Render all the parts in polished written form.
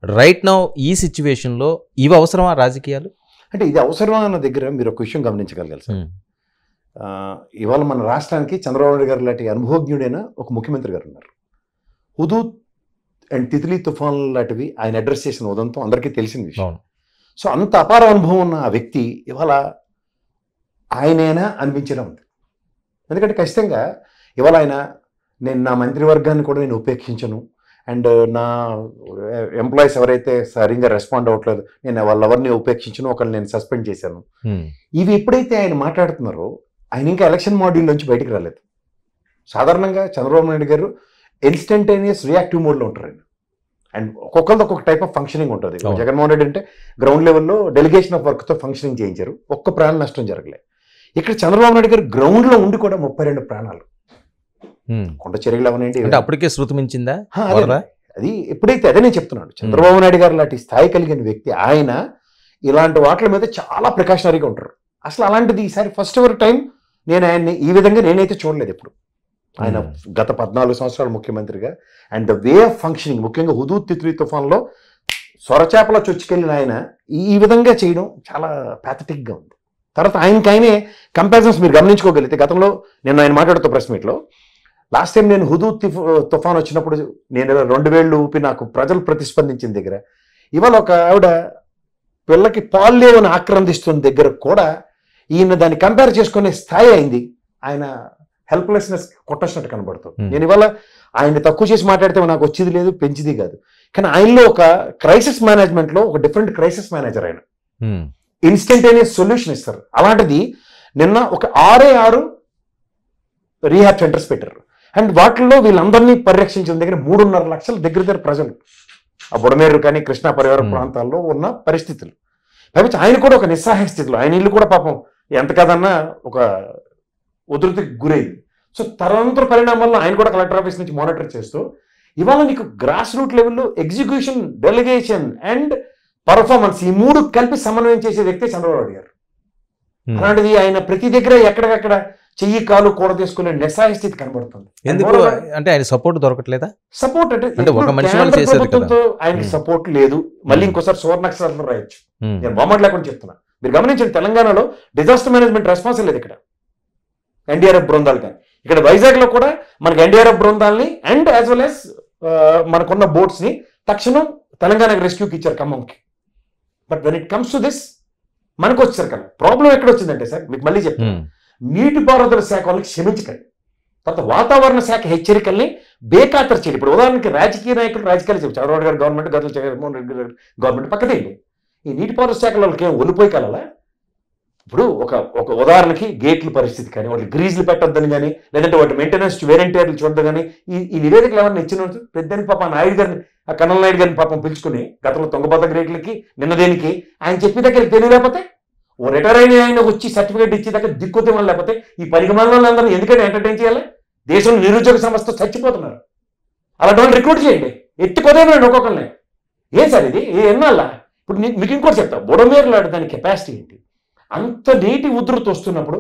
Right now ఈ సిచ్యువేషన్లో ఇవి అవసరమా రాజకీయాలు? అంటే ఇది అవసరమా అన్న దగ్గర మీరు ఒక విషయం గమనించగలగాలి సార్. ఇవాళ మన రాష్ట్రానికి చంద్రబాబు నాయుడు గారు లాంటి అనుభవజ్ఞుడైన ఒక ముఖ్యమంత్రి గారు ఉన్నారు. హుదూద్ అండ్ తిత్లీ తుఫాన్ లాంటివి ఆయన అడ్రస్ చేసిన ఉదంతం అందరికీ తెలిసిన విషయం. సో అంత అపార అనుభవం ఉన్న ఆ వ్యక్తి ఇవాళ ఆయనైనా అనిపించడం ఉంది. ఎందుకంటే ఖచ్చితంగా ఇవాళ నేను నా మంత్రివర్గాన్ని కూడా నేను ఉపేక్షించను, అండ్ నా ఎంప్లాయీస్ ఎవరైతే సరిగ్గా రెస్పాండ్ అవ్వట్లేదు నేను వాళ్ళెవరిని ఉపేక్షించను, ఒకళ్ళు నేను సస్పెండ్ చేశాను, ఇవి ఎప్పుడైతే ఆయన మాట్లాడుతున్నారో ఆయన ఇంకా ఎలక్షన్ మాడ్యూల్ నుంచి బయటకు రాలేదు. సాధారణంగా చంద్రబాబు నాయుడు గారు ఇన్స్టంటేనియస్ రియాక్టివ్ మోడ్లో ఉంటారు ఆయన. అండ్ ఒక్కొక్కరిది ఒక్కొక్క టైప్ ఆఫ్ ఫంక్షనింగ్ ఉంటుంది. జగన్మోహన్ రెడ్డి అంటే గ్రౌండ్ లెవెల్లో డెలిగేషన్ ఆఫ్ వర్క్తో ఫంక్షనింగ్ చేయించారు, ఒక్క ప్రాణ నష్టం జరగలేదు. ఇక్కడ చంద్రబాబు నాయుడు గారు గ్రౌండ్లో ఉండి కూడా 32 ప్రాణాలు, కొండ చర్యలు అవనండి. అప్పటికే శృతి మించిందా అది? ఎప్పుడైతే అదే నేను చెప్తున్నాను, చంద్రబాబు నాయుడు గారు లాంటి స్థాయి కలిగిన వ్యక్తి ఆయన ఇలాంటి వాటి మీద చాలా ప్రికాషనరీగా ఉంటారు. అసలు అలాంటిది ఈసారి ఫస్ట్ ఎవర్ టైం నేను ఆయన్ని ఈ విధంగా నేనైతే చూడలేదు ఎప్పుడు. ఆయన గత 14 సంవత్సరాలు ముఖ్యమంత్రిగా and the way of functioning, ముఖ్యంగా హుదూద్ తిత్లీ తుఫాన్లో సొరచేపల చొచ్చుకెళ్ళిన ఆయన ఈ విధంగా చేయడం చాలా ప్యాథటిక్గా ఉంది. తర్వాత ఆయనకైనే కంపారిజన్స్ మీరు గమనించుకోగలిగితే, గతంలో నేను ఆయన మాట్లాడుతూ ప్రెస్ మీట్లో లాస్ట్ టైం నేను హుదూద్ తుఫాన్ వచ్చినప్పుడు నేను 2 వేళ్ళు ఊపి నాకు ప్రజలు ప్రతిస్పందించిన దగ్గర, ఇవాళ ఒక ఆవిడ పిల్లకి పాలు లేవని ఆక్రందిస్తున్న దగ్గర కూడా ఈయన దాన్ని కంపేర్ చేసుకునే స్థాయి అయింది. ఆయన హెల్ప్లెస్నెస్ కొట్టేసినట్టు కనబడుతుంది. నేను ఇవాళ ఆయన తక్కువ చేసి మాట్లాడితే నాకు వచ్చేది లేదు, పెంచిది కాదు. కానీ ఆయనలో ఒక క్రైసిస్ మేనేజ్మెంట్లో ఒక డిఫరెంట్ క్రైసిస్ మేనేజర్ ఆయన. ఇన్స్టంటేనియస్ సొల్యూషన్ ఇస్తారు. అలాంటిది నిన్న ఒక 6 రీహాబ్ సెంటర్స్ పెట్టారు. అండ్ వాటిల్లో వీళ్ళందరినీ పరిరక్షించిన దగ్గర 3.5 లక్షల దగ్గర ప్రజలు ఆ బుడమేరు కానీ కృష్ణా పరివార ప్రాంతాల్లో ఉన్న పరిస్థితులు పైపించి ఆయన కూడా ఒక నిస్సహాయ స్థితిలో, ఆయన ఇల్లు కూడా పాపం ఎంత కాదన్నా ఒక ఉధృతికి గురైంది. సో తదనంతర పరిణామాల్లో ఆయన కూడా కలెక్టర్ ఆఫీస్ నుంచి మానిటర్ చేస్తూ ఇవాళ నీకు గ్రాస్ రూట్ లెవెల్లో ఎగ్జిక్యూషన్, డెలిగేషన్ అండ్ పర్ఫార్మెన్స్ ఈ 3 కలిపి సమన్వయం చేసే వ్యక్తి చంద్రబాబు నాయుడు గారు. అలాంటిది ఆయన ప్రతి దగ్గర ఎక్కడికక్కడ చెయ్యి కాలు కూడ తీసుకునే నిస్సహాయ స్థితి కనబడుతుంది. ఎందుకు అంటే ఆయన సపోర్ట్ దొరకట్లేదా? సపోర్ట్ అంటే ఒక మనిషి ప్రభుత్వంతో ఆయనకి సపోర్ట్ లేదు. మళ్ళీ ఇంకోసారి సువర్ణాక్షరాలతో రాయొచ్చు. నేను బొమ్మట్ లేకుండా చెప్తున్నా. మీరు గమనించండి, తెలంగాణలో డిజాస్టర్ మేనేజ్మెంట్ రెస్పాన్స్ లేదు ఇక్కడ ఎన్డీఆర్ఎఫ్ బృందాలు. కానీ ఇక్కడ వైజాగ్ లో కూడా మనకి ఎన్డీఆర్ఎఫ్ బృందాలని అండ్ యాజ్ వెల్ యాజ్ మనకున్న బోట్స్ ని తక్షణం తెలంగాణకి రెస్క్యూకి ఇచ్చారు, ఖమ్మంకి. But when it comes to this మనకు వచ్చారు కదా ప్రాబ్లం ఎక్కడ వచ్చిందంటే సార్, మీకు మళ్ళీ చెప్తాను, నీటిపారుదల శాఖ వాళ్ళకి క్షమించకండి. తర్వాత వాతావరణ శాఖ హెచ్చరికల్ని బేఖాతరు చేయండి. ఇప్పుడు ఉదాహరణకి రాజకీయ నాయకులు రాజకీయాలు చెప్పారు, చంద్రబాబు గారు గవర్నమెంట్, గతంలో జగన్మోహన్ రెడ్డి గారు గవర్నమెంట్ పక్కదేండి. ఈ నీటిపారుదల శాఖ వాళ్ళకి ఏం ఒలిపోయి కలలా? ఇప్పుడు ఒక ఉదాహరణకి గేట్ల పరిస్థితి కానీ, వాటి గ్రీజులు పెట్టొద్దని కానీ, లేదంటే వాటి మెయింటెనెన్స్ వేరెంటీర్లు చూడదు కానీ, ఈ నివేదికలు ఏమన్నా ఇచ్చిన పెద్దని పాప నాయుడు గారిని, ఆ కన్నల నాయుడు గారిని పాపం పిలుచుకుని గతంలో తుంగభద్ర గ్రేట్లకి నిన్న దేనికి ఆయన చెప్పిన దగ్గరికి తెలియలేకపోతే ఓ రిటైర్ అయిన ఆయన వచ్చి సర్టిఫికేట్ ఇచ్చే దగ్గర దిక్కుతే వాళ్ళు, లేకపోతే ఈ పరిగణనలందరూ ఎందుకంటే ఎంటర్టైన్ చేయాలి? దేశంలో నిరుద్యోగ సమస్య చచ్చిపోతున్నారు. అలాంటి వాళ్ళు రిక్రూట్ చేయండి, ఎత్తిపోదేమండి ఒక్కొక్కరిని. ఏం సార్ ఇది ఎన్నాళ్ళ? ఇప్పుడు మీకు ఇంకోటి చెప్తా, బుడమేరు లాంటి దాని కెపాసిటీ ఏంటి? అంత నీటి ఉధృతి వస్తున్నప్పుడు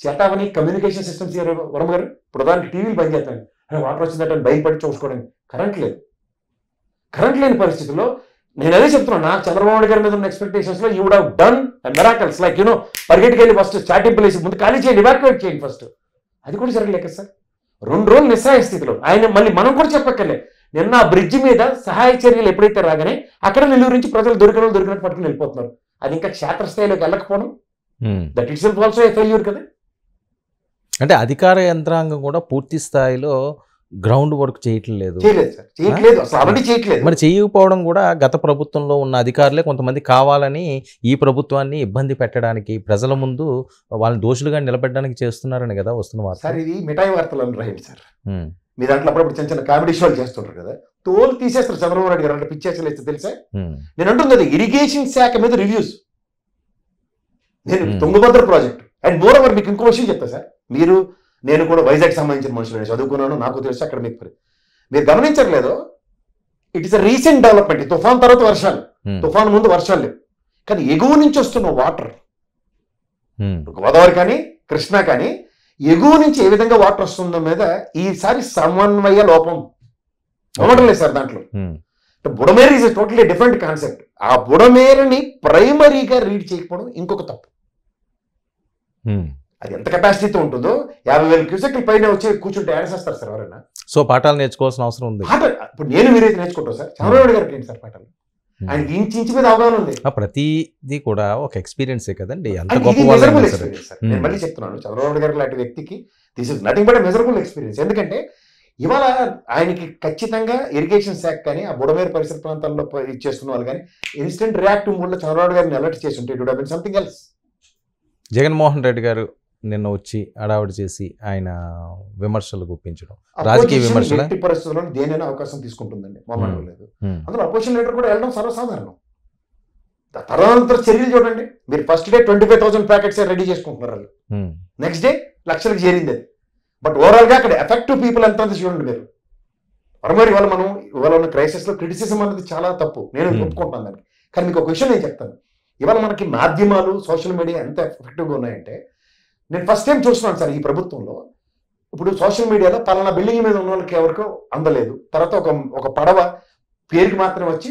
చేతావని కమ్యూనికేషన్ సిస్టమ్స్ వరమ గారు ఇప్పుడు దానికి టీవీలు బంద్ చేస్తాను, వాటర్ వచ్చిందంటే భయపడి చూసుకోవడానికి కరెంట్ లేదు. కరెంట్ లేని పరిస్థితుల్లో నేను అదే చెప్తున్నాను, నాకు చంద్రబాబు నాయుడు గారి మీద ఉన్న ఎక్స్పెక్టేషన్స్ లో you would have done miracles like పరిగెట్టుకు వెళ్ళి ఫస్ట్ స్టార్టింగ్ ప్లేస్ ముందు ఖాళీ చేయండి, ఇవాక్యువేట్ చేయండి ఫస్ట్. అది కూడా జరగలేక సార్ 2 రోజులు నిస్సహాయ స్థితిలో ఆయన. మళ్ళీ మనం కూడా చెప్పక్కర్లే, నిన్న ఆ బ్రిడ్జ్ మీద సహాయ చర్యలు ఎప్పుడైతే రాగానే అక్కడ నెల్లూరు నుంచి ప్రజలు దొరికినట్టు పట్టుకుని వెళ్ళిపోతున్నారు. అది ఇంకా క్షేత్రస్థాయిలోకి వెళ్ళకపోవడం, that itself also a failure కదా. అంటే అధికార యంత్రాంగం కూడా పూర్తి స్థాయిలో గ్రౌండ్ వర్క్ చేయట్లేదు. మరి చేయకపోవడం కూడా గత ప్రభుత్వంలో ఉన్న అధికారులే కొంతమంది కావాలని ఈ ప్రభుత్వాన్ని ఇబ్బంది పెట్టడానికి, ప్రజల ముందు వాళ్ళని దోషులుగా నిలబెట్టడానికి చేస్తున్నారని కదా వస్తున్న వార్త. సార్ ఇది మిఠాయి వార్తలు అని రాయండి సార్. మీ దాంట్లో అప్పుడప్పుడు చిన్న చిన్న కామెడీ షోలు చేస్తుంటారు కదా, తోలు తీసేస్తారు చంద్రబాబు నాయుడు గారు అంటే పిచ్చేసలు ఇస్తే తెలుసా. నేను అంటుంది ఇరిగేషన్ శాఖ మీద రివ్యూస్, నేను Tungabhadra project and more over మీకు ఇంకో విషయం చెప్తా సార్. నేను కూడా వైజాగ్ సంబంధించిన మనుషులు చదువుకున్నాను, నాకు తెలుసు. అక్కడ మీరు గమనించట్లేదు, it is a recent development. తుఫాన్ తర్వాత వర్షాలు, తుఫాన్ ముందు వర్షాలు లేవు, కానీ ఎగువ నుంచి వస్తున్న వాటర్ గోదావరి కానీ కృష్ణా కానీ ఎగువ నుంచి ఏ విధంగా వాటర్ వస్తుందో మీద ఈసారి సమన్వయ లోపం అవ్వడం లేదు సార్. దాంట్లో Budameru is totally different concept. ఆ బుడమేరుని ప్రైమరీగా రీడ్ చేయకపోవడం ఇంకొక తప్పు. అది ఎంత కెపాసిటీతో ఉంటుందో 50,000 క్యూసెక్ల పైన వచ్చి కూర్చుంటే యాడసేస్తారు సార్ ఎవరైనా. సో పాఠాలు నేర్చుకోవాల్సిన అవసరం ఉంది. ఇప్పుడు నేను మీరైతే నేర్చుకుంటాం సార్. చంద్రబాబు గారికి ఏంటి సార్ పాఠాలు? ఆయనకి ఇంచి మీద అవగాహన ఉంది. ప్రతిదీ కూడా ఒక ఎక్స్పీరియన్సే కదండి. అంత ఇది గొప్ప మెజరబుల్ ఎక్స్పీరియన్స్ సార్. నేను మళ్ళీ చెప్తున్నాను, చంద్రబాబు గారు లాంటి వ్యక్తికి this is nothing but measurable experience. ఎందుకంటే ఇవాళ ఆయనకి ఖచ్చితంగా ఇరిగేషన్ శాఖ కానీ ఆ బుడమేరు పరిసర ప్రాంతాల్లో ఇచ్చేస్తున్న వాళ్ళు కానీ ఇన్స్టెంట్ రియాక్టివ్ మూడ్ లో చంద్రబాబు గారిని అలర్ట్ చేసి ఉంటే it would have been something else. Jaganmohan Reddy గారు నిన్న వచ్చి అడావిడి చేసి ఆయన విమర్శలు గుప్పించడం, రాజకీయ విమర్శలు ఎట్టి పరిస్థితుల్లో దేనైనా అవకాశం తీసుకుంటుందండి, మామూలు లేదు. అందులో అపోజిషన్ లీడర్ కూడా వెళ్ళడం సర్వసాధారణం. తదనంతర చర్యలు చూడండి, మీరు ఫస్ట్ డే 25,000 ప్యాకెట్స్ రెడీ చేసుకుంటున్నారు వాళ్ళు, నెక్స్ట్ డే లక్షలకు చేరింది అది. బట్ ఓవరాల్ గా అక్కడ ఎఫెక్టివ్ పీపుల్ ఎంత చూడండి మీరు. మరి ఇవాళ మనం ఇవాళ ఉన్న క్రైసిస్ లో క్రిటిసిజం అనేది చాలా తప్పు, నేను ఒప్పుకుంటాను దానికి. కానీ మీకు ఒక విషయం నేను చెప్తాను, ఇవాళ మనకి మాధ్యమాలు సోషల్ మీడియా ఎంత ఎఫెక్టివ్గా ఉన్నాయంటే, నేను ఫస్ట్ టైం చూస్తున్నాను సార్ ఈ ప్రభుత్వంలో. ఇప్పుడు సోషల్ మీడియాలో పలానా బిల్డింగ్ మీద ఉన్న వాళ్ళకి ఎవరికో అందలేదు, తర్వాత ఒక పడవ పేరుకి మాత్రం వచ్చి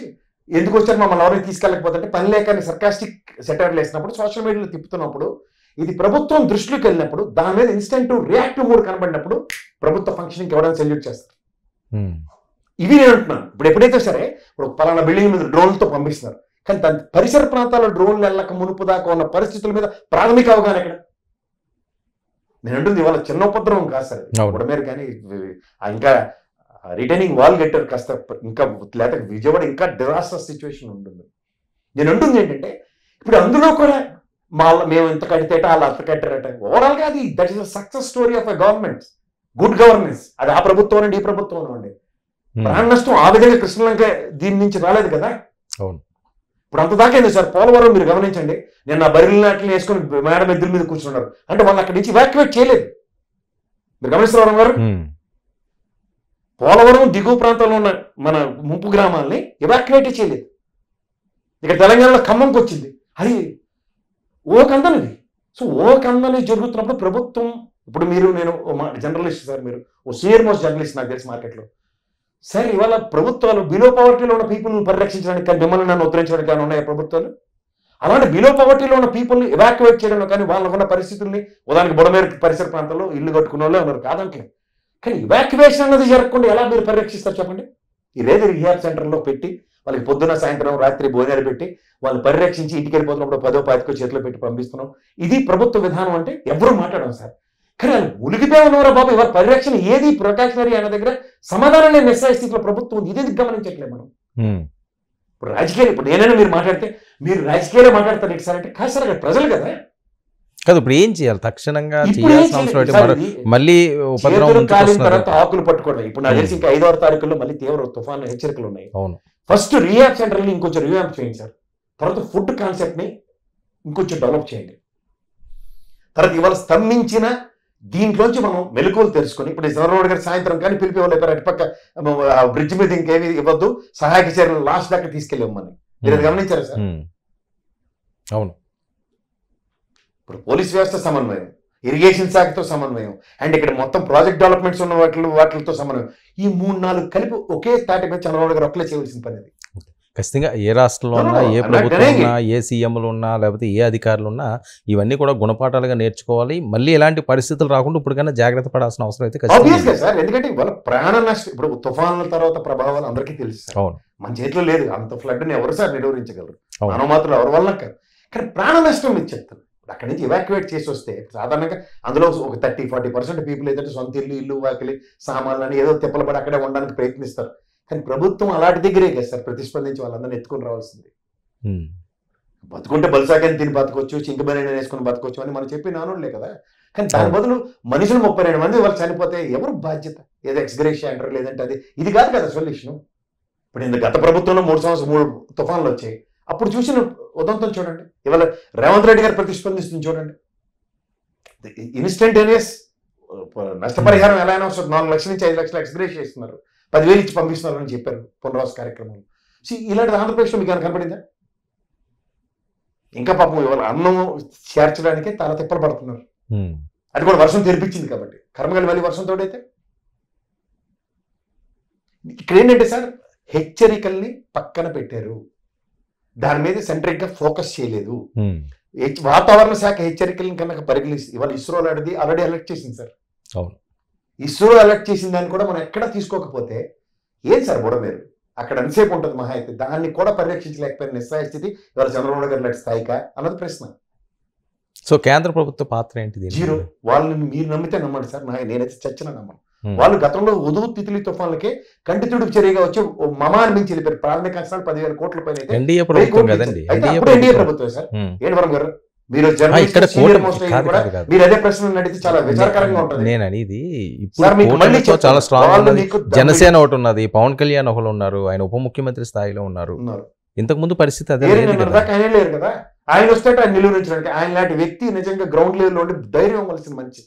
ఎందుకు వచ్చారు మమ్మల్ని ఎవరికి తీసుకెళ్ళకపోతే పని లేక సర్కాస్టిక్ సెటైర్లు వేసినప్పుడు సోషల్ మీడియాలో తిప్పుతున్నప్పుడు, ఇది ప్రభుత్వం దృష్టిలోకి వెళ్ళినప్పుడు దాని మీద ఇన్స్టెంట్ రియాక్టివ్ మూడ్ కనబడినప్పుడు ప్రభుత్వ ఫంక్షన్కి ఎవరైనా సెల్యూట్ చేస్తారు. ఇవి నేను అంటున్నాను. ఇప్పుడు ఎప్పుడైతే సరే ఇప్పుడు పలానా బిల్డింగ్ మీద డ్రోన్లతో పంపిస్తున్నారు, కానీ దాని పరిసర ప్రాంతాల్లో డ్రోన్లు వెళ్ళక మునుపు దాకా ఉన్న పరిస్థితుల మీద ప్రాథమిక అవగాహన ఎక్కడ? నేను అంటుంది ఇవాళ చిన్న ఉపద్రవం కాదు సార్. బుడమేరు కానీ ఇంకా రిటైనింగ్ వాల్ గెట్టర్ కాస్త ఇంకా లేదా విజయవాడ ఇంకా డిజాస్టర్ సిచ్యువేషన్ ఉంటుంది. నేను అంటుంది ఏంటంటే ఇప్పుడు అందులో కూడా మేము ఇంత కడితేట వాళ్ళు అంత కట్టారట. ఓవరాల్ గా అది that is the success story of a government, good governance. అది ఆ ప్రభుత్వం అండి, ఈ ప్రభుత్వం అండి. ప్రాణ నష్టం ఆ విధంగా కృష్ణలంక దీని నుంచి రాలేదు కదా. అవును, ఇప్పుడు అంత దాకా ఏంది సార్ పోలవరం మీరు గమనించండి. నేను నా బరిల నాటిని వేసుకొని మేడం ఎద్దుల మీద కూర్చున్నారు అంటే వాళ్ళు అక్కడి నుంచి ఎవాక్యువేట్ చేయలేదు. మీరు గమనిస్తున్నారు గారు, పోలవరం దిగువ ప్రాంతంలో ఉన్న మన ముంపు గ్రామాలని ఎవాక్యువేట్ చేయలేదు. ఇక తెలంగాణలో ఖమ్మంకి వచ్చింది, అది ఓ కందనిది. సో ఓ కందని జరుగుతున్నప్పుడు ప్రభుత్వం, ఇప్పుడు మీరు నేను జర్నలిస్ట్ సార్, మీరు ఓ సీనియర్ మోస్ట్ జర్నలిస్ట్ నాకు తెలిసి మార్కెట్లో సార్. ఇవాళ ప్రభుత్వాలు బిలో పవర్టీలో ఉన్న పీపుల్ని పరిరక్షించడానికి కానీ మిమ్మల్ని నన్ను ఉద్ధరించడానికి కానీ ఉన్నాయి ప్రభుత్వాలు. అలాంటి బిలో పవర్టీలో ఉన్న పీపుల్ని ఎవాక్యువేట్ చేయడంలో కానీ వాళ్ళకు ఉన్న పరిస్థితుల్ని, ఉదాహరణకి బుడమేరు పరిసర ప్రాంతాల్లో ఇల్లు కట్టుకున్న వాళ్ళే ఉన్నారు కాదంటే, కానీ ఎవాక్యువేషన్ అనేది జరగకుండా ఎలా మీరు పరిరక్షిస్తారు చెప్పండి? ఇదేదో రిహాబ్ సెంటర్లో పెట్టి వాళ్ళకి పొద్దున సాయంత్రం రాత్రి భోజనాలు పెట్టి వాళ్ళు పరిరక్షించి ఇంటికి వెళ్ళిపోతున్నప్పుడు 10వ 15వ చేతిలో పెట్టి పంపిస్తున్నాం. ఇది ప్రభుత్వ విధానం అంటే ఎవరు మాట్లాడడం సార్. కానీ వాళ్ళు ఉలిగిపోయి ఉన్నవారా బాబు, ఎవరు పరిరక్షణ ఏది ప్రొటెక్షనరీ అనే దగ్గర సమాధానం లేని నిస్సాయ స్థితిలో ప్రభుత్వం ఉంది. ఇదేది గమనించట్లేదు మనం. ఇప్పుడు రాజకీయాలు, ఇప్పుడు నేనైనా మీరు మాట్లాడితే మీరు రాజకీయాలే మాట్లాడతారు ఏంటి సార్ అంటే, కాదు సార్ అక్కడ ప్రజలు కదా. కాదు, ఇప్పుడు ఏం చేయాలి? తక్షణంగా చేయాల్సిన అవసరం మళ్ళీ తర్వాత ఆకులు పట్టుకోవడం. ఇప్పుడు నాకు తెలిసి ఇంకా 5వ తారీఖుల్లో మళ్ళీ తీవ్ర తుఫాను హెచ్చరికలు ఉన్నాయి. అవును, ఫస్ట్ రీహాబ్ సెంటర్ని ఇంకొంచెం రీవాంప్ చేయండి సార్. తర్వాత ఫుడ్ కాన్సెప్ట్ని ఇంకొంచెం డెవలప్ చేయండి. తర్వాత ఇవాళ స్తంభించిన దీంట్లోంచి మనం మెలకువలు తెలుసుకొని, ఇప్పుడు చంద్రబాబు గారు సాయంత్రం కానీ పిలిపి వాళ్ళు అటుపక్క బ్రిడ్జ్ మీద ఇంకేమి ఇవ్వద్దు, సహాయక చర్యలు లాస్ట్ దాకా తీసుకెళ్ళివ్వమని మీరు అది గమనించారా సార్? అవును. ఇప్పుడు పోలీస్ వ్యవస్థ సమన్వయం, ఇరిగేషన్ శాఖతో సమన్వయం, అండ్ ఇక్కడ మొత్తం ప్రాజెక్ట్ డెవలప్మెంట్స్ ఉన్న వాటితో సమన్వయం, ఈ 3-4 కలిపి ఒకే తాటి మీద చంద్రబాబు గారు ఒక్కలే చేయవలసిన పని అది. ఖచ్చితంగా ఏ రాష్ట్రంలో ఉన్నా, ఏ ప్రభుత్వం ఉన్నా, ఏ సీఎంలు ఉన్నా, లేకపోతే ఏ అధికారులు ఉన్నా ఇవన్నీ కూడా గుణపాఠాలుగా నేర్చుకోవాలి. మళ్ళీ ఎలాంటి పరిస్థితులు రాకుండా ఇప్పటికైనా జాగ్రత్త పడాల్సిన అవసరం అయితే ఖచ్చితంగా సార్. ఎందుకంటే వాళ్ళ ప్రాణ నష్టం, ఇప్పుడు తుఫానుల తర్వాత ప్రభావాలు అందరికీ తెలుసు. అవును, మన చేతిలో లేదు అంత ఫ్లడ్ని ఎవరు సార్ నిరోధించగలరు? మనం మాత్రం ఎవరి వల్ల కాదు. కానీ ప్రాణ నష్టం మీకు చెప్తాను. అక్కడి నుంచి ఎవాక్యువేట్ చేసి వస్తే సాధారణంగా అందులో ఒక 30-40% పీపుల్ ఏదంటే సొంత ఇల్లు వాకిలి సామాన్లు అని ఏదో తిప్పలపడి అక్కడే ఉండడానికి ప్రయత్నిస్తారు. కానీ ప్రభుత్వం అలాంటి దగ్గరే కదా సార్ ప్రతిస్పందించి వాళ్ళందరినీ ఎత్తుకొని రావాల్సింది. బతుకుంటే బలుసాకని తిని బతకొచ్చు, చింకబని వేసుకొని బతకొచ్చు అని మనం చెప్పి నానులే కదా. కానీ దాని బదులు మనుషులు 32 మంది వాళ్ళు చనిపోతే ఎవరు బాధ్యత? ఏదో ఎక్స్గ్రేషియా అంటారు, లేదంటే అది ఇది కాదు కదా సొల్యూషన్. ఇప్పుడు గత ప్రభుత్వంలో 3 తుఫాన్లు వచ్చాయి, అప్పుడు చూసిన ఉదంతం చూడండి. ఇవాళ రేవంత్ రెడ్డి గారు ప్రతిస్పందిస్తుంది చూడండి. ఇన్స్టంటేనియస్ నష్టపరిహారం ఎలా అయినా వస్తుంది. 4 లక్షల నుంచి 5 లక్షలు ఎక్స్గ్రేషియా ఇస్తున్నారు, 10,000 ఇచ్చి పంపిస్తున్నారు అని చెప్పారు పునరావాస కార్యక్రమాలు. ఇలాంటిది ఆంధ్రప్రదేశ్లో మీకు ఏమైనా కనపడిందా? ఇంకా పాపం ఇవాళ అన్నం చేర్చడానికే చాలా తిప్పలు పడుతున్నారు. అది కూడా వర్షం తెరిపించింది కాబట్టి. కర్మగాలి మళ్ళీ వర్షంతో అయితే ఇక్కడ ఏంటంటే సార్ హెచ్చరికల్ని పక్కన పెట్టారు. దాని మీద సెంట్రిక్ గా ఫోకస్ చేయలేదు. వాతావరణ శాఖ హెచ్చరికలను కనుక పరిగణిస్తే ఇవాళ ఇస్రో ఆల్రెడీ అలర్ట్ చేసింది సార్. అవును, ఇస్రో అలర్ట్ చేసిన దాన్ని కూడా మనం ఎక్కడ తీసుకోకపోతే ఏం సార్ బుడమేరు అక్కడ ఎంతసేపు ఉంటుంది మహా అయితే, దాన్ని కూడా పరిరక్షించలేకపోయిన నిస్సహాయ స్థితి ఇవాళ చంద్రబాబు గారు లాంటి స్థాయికా అన్నది ప్రశ్న. సో కేంద్ర ప్రభుత్వ పాత్ర ఏంటిది? జీరో. వాళ్ళని మీరు నమ్మితే నమ్మండి సార్, నేనైతే చచ్చిన నమ్మను. వాళ్ళు గతంలో ఉదువు తితిలి తుఫాన్లకే కంటి తుడుపు చర్యగా వచ్చి మమా అనిపించి వెళ్ళిపోయారు. ప్రాథమిక అంచనాలు 10,000 కోట్ల పైన అయితే ఎన్డీఏ ప్రభుత్వం కదండి. ఎన్డీఏ ప్రభుత్వం సార్. ఏంటి వరం గారు మీరు మీరు అదే ప్రశ్న అడిగితే చాలా విచారకరంగా ఉంటుంది. నేను అనేది ఇప్పుడు చాలా స్ట్రాంగ్. జనసేన ఒకటి ఉన్నది, పవన్ కళ్యాణ్ ఒకరు ఉన్నారు, ఆయన ఉప ముఖ్యమంత్రి స్థాయిలో ఉన్నారు. ఇంతకు ముందు పరిస్థితి అదే ఆయన లేరు కదా. ఆయన వస్తే ఆయన నిలువరించడానికి ఆయన లాంటి వ్యక్తి నిజంగా గ్రౌండ్ లెవెల్లో ఉంటే ధైర్యం ఇవ్వాల్సిన మంచి.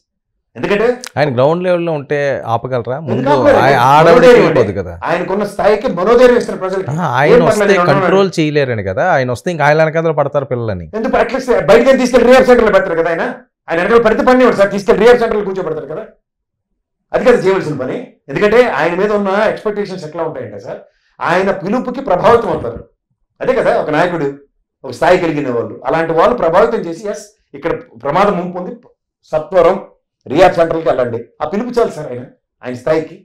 ఎందుకంటే ఆయన గ్రౌండ్ లెవెల్లో ఉంటే ఆపగలరా? ముందు కదా ఆయనకున్న స్థాయికి మనోధైర్యం ఇస్తారు ప్రజలకి. ఆయన వస్తే కంట్రోల్ చేయలేరని కదా, ఆయన వస్తే ఇంకా ఆయన వెనకాల పడతారు పిల్లలని. ఎందుకు అట్లీస్ట్ బయటకి తీసుకెళ్ళి రిహాబ్ సెంటర్లో పెడతారు కదా. ఆయన వెనకాల పడితే పని సార్, తీసుకెళ్ళి రిహాబ్ సెంటర్లో కూర్చోబెడతారు కదా. అది కదా చేయవలసిన పని. ఎందుకంటే ఆయన మీద ఉన్న ఎక్స్పెక్టేషన్స్ ఎట్లా ఉంటాయంటే సార్, ఆయన పిలుపుకి ప్రభావితం అవుతారు. అదే కదా ఒక నాయకుడు, ఒక స్థాయి కలిగిన వాళ్ళు, అలాంటి వాళ్ళు ప్రభావితం చేసి ఎస్ ఇక్కడ ప్రమాదం ముంపు ఉంది, సత్వరం రియాబ్ సెంటర్కి వెళ్ళండి, ఆ పిలుపు చాలు సార్ ఆయన స్థాయికి.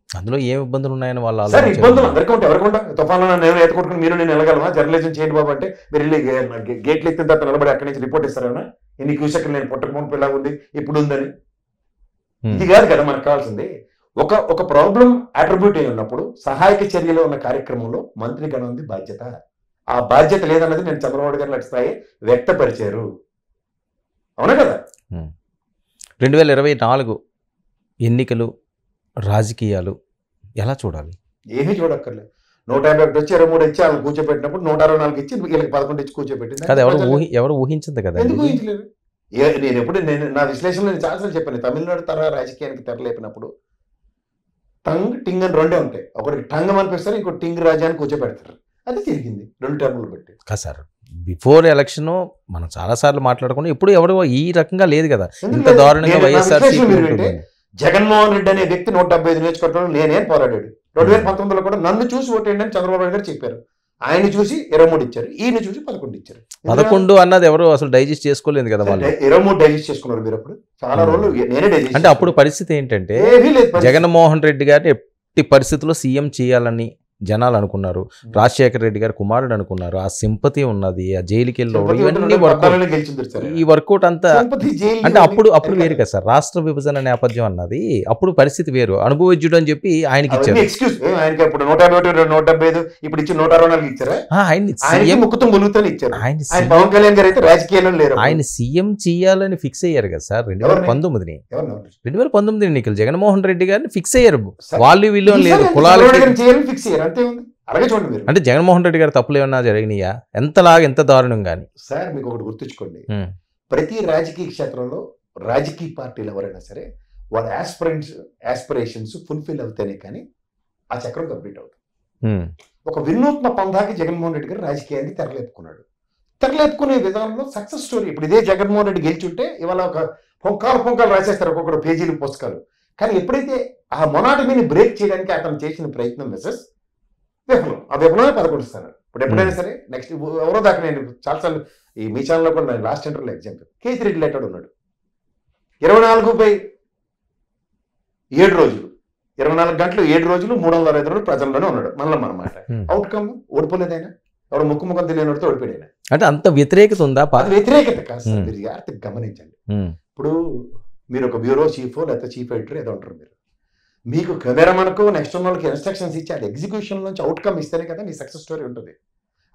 అందులో ఏం ఇబ్బందులు ఉన్నాయని వాళ్ళు సార్ ఇబ్బందులు అందరికీ ఉంటాయి, ఎవరికి ఉంటాయి. తుఫాన్లో నేను ఎత్తుకుంటుకుని మీరు నేను వెళ్ళగలమా? జర్నలిజం చేయండి బాబు అంటే మీరు వెళ్ళి గేట్లు ఎత్తిన తర్వాత నిలబడి అక్కడి నుంచి రిపోర్ట్ ఇస్తారేమన్నా? ఎన్ని క్యూసెక్లు నేను పుట్టకముందు పిల్ల ఉంది ఇప్పుడు ఉందని. ఇది కాదు కదా మనకు కావాల్సింది. ఒక ప్రాబ్లం అట్రిబ్యూట్ అయి ఉన్నప్పుడు సహాయక చర్యలో ఉన్న కార్యక్రమంలో మంత్రి గణ ఉంది బాధ్యత. ఆ బాధ్యత లేదన్నది నేను చంద్రబాబు గారు లాంటి స్థాయి వ్యక్తపరిచారు. అవునా కదా? 2024 ఎన్నికలు, రాజకీయాలు ఎలా చూడాలి? ఏమీ చూడక్కర్లేదు. 151 వచ్చి 23 ఇచ్చి వాళ్ళని కూర్చోబెట్టినప్పుడు 164 ఇచ్చి వీళ్ళకి 11 ఇచ్చి కూర్చోబెట్టింది. ఎవరు ఊహించింది కదా. ఎందుకు ఊహించలేదు? నేను నా విశ్లేషణలో నేను చాలాసార్లు చెప్పాను. తమిళనాడు తరహా రాజకీయానికి తెరలేపినప్పుడు టంగ్ టింగ్ అని రెండే ఉంటాయి. ఒకటి టంగ్ అనిపిస్తారు, ఇంకో టింగ్ రాజాన్ని కూర్చోబెడతారు. అది జరిగింది 2 టర్ములు బట్టి. సార్ బిఫోర్ ఎలక్షన్ మనం చాలా సార్లు మాట్లాడుకున్నాం, ఇప్పుడు ఎవరు ఈ రకంగా లేదు కదా. ఇంత దారుణంగా వైఎస్ఆర్ జగన్మోహన్ రెడ్డి అనే వ్యక్తి 175 నియోజకవర్గంలో నేనేం పోరాడాడు. 2019లో కూడా నన్ను చూసి ఓటేయండి అని చంద్రబాబు గారు చెప్పారు. ఆయన చూసి 23 ఇచ్చారు, ఈయన చూసి 11 ఇచ్చారు. 11 అన్నది ఎవరు అసలు డైజెస్ట్ చేసుకోలేదు కదా. వాళ్ళు 23 డైజెస్ట్ చేసుకున్నారు. మీరు అప్పుడు చాలా రోజులు నేనే డైజెస్ట్. అంటే అప్పుడు పరిస్థితి ఏంటంటే జగన్మోహన్ రెడ్డి గారిని ఎట్టి పరిస్థితుల్లో సీఎం చేయాలని జనాలు అనుకున్నారు. రాజశేఖర రెడ్డి గారు కుమారుడు అనుకున్నారు. ఆ సింపతి ఉన్నది, ఆ జైలుకి వెళ్ళి ఇవన్నీ ఈ వర్కౌట్ అంతా. అంటే అప్పుడు వేరు కదా సార్, రాష్ట్ర విభజన నేపథ్యం అన్నది అప్పుడు పరిస్థితి వేరు. అనుభవజ్ఞుడు అని చెప్పి ఆయనకి ఇచ్చారు. ఆయన సీఎం చేయాలని ఫిక్స్ అయ్యారు కదా సార్ 2019 ఎన్నికలు. జగన్మోహన్ రెడ్డి గారిని ఫిక్స్ అయ్యారు. వాళ్ళు వీళ్ళు లేదు, కులాలకి. అంటే జగన్మోహన్ రెడ్డి గారు తప్పులు ఏమన్నా జరిగినాయా? ఎంత దారుణం కానీ సార్. మీకు ఒకటి గుర్తుంచుకోండి, ప్రతి రాజకీయ క్షేత్రంలో రాజకీయ పార్టీలు ఎవరైనా సరే వాళ్ళ ఆస్పిరేషన్స్ ఫుల్ఫిల్ అవుతానే కానీ ఆ చక్రం కంప్లీట్ అవుతుంది. ఒక వినూత్న పంధాకి జగన్మోహన్ రెడ్డి గారు రాజకీయాన్ని తెరలేపుకునే విధానంలో సక్సెస్ స్టోరీ. ఇప్పుడు ఇదే జగన్మోహన్ రెడ్డి గెలిచుంటే ఇవాళ ఒక పొంకాలు రాసేస్తారు, ఒక్కొక్కరు పేజీలు పుస్తకాలు. కానీ ఎప్పుడైతే ఆ మొనాటమీని బ్రేక్ చేయడానికి అతను చేసిన ప్రయత్నం మెసేజ్ విఫలం. ఆ విఫలమే 11 ఇస్తాను. ఇప్పుడు ఎప్పుడైనా సరే నెక్స్ట్ ఎవరో దాకా నేను చాలాసార్లు ఈ మీ ఛానల్లో కూడా నేను లాస్ట్ ఇంటర్వ్యూలో ఎగ్జాంపుల్ కేసీ రెడ్డి లెటర్ ఉన్నాడు. 24/7 రోజులు 24 గంటలు 7 రోజులు 365 రోజులు ప్రజల్లోనే ఉన్నాడు. మనమాట అవుట్కమ్ ఓడిపోలేదైనా, ఎవరు ముఖం తెలియనితో ఓడిపోయాడు. అంటే అంత వ్యతిరేకత ఉందా? వ్యతిరేకత కాదు సార్, మీరు జాగ్రత్తగా గమనించండి. ఇప్పుడు మీరు ఒక బ్యూరో చీఫ్ లేకపోతే చీఫ్ ఎడిటర్ ఏదో ఉంటారు. మీకు కెమెరామన్కు నెక్స్ట్ ఉన్న వాళ్ళకి ఇన్స్ట్రక్షన్స్ ఇచ్చి అది ఎగ్జిక్యూషన్ నుంచి అవుట్కమ్ ఇస్తేనే కదా మీ సక్సెస్ స్టోరీ ఉంటుంది.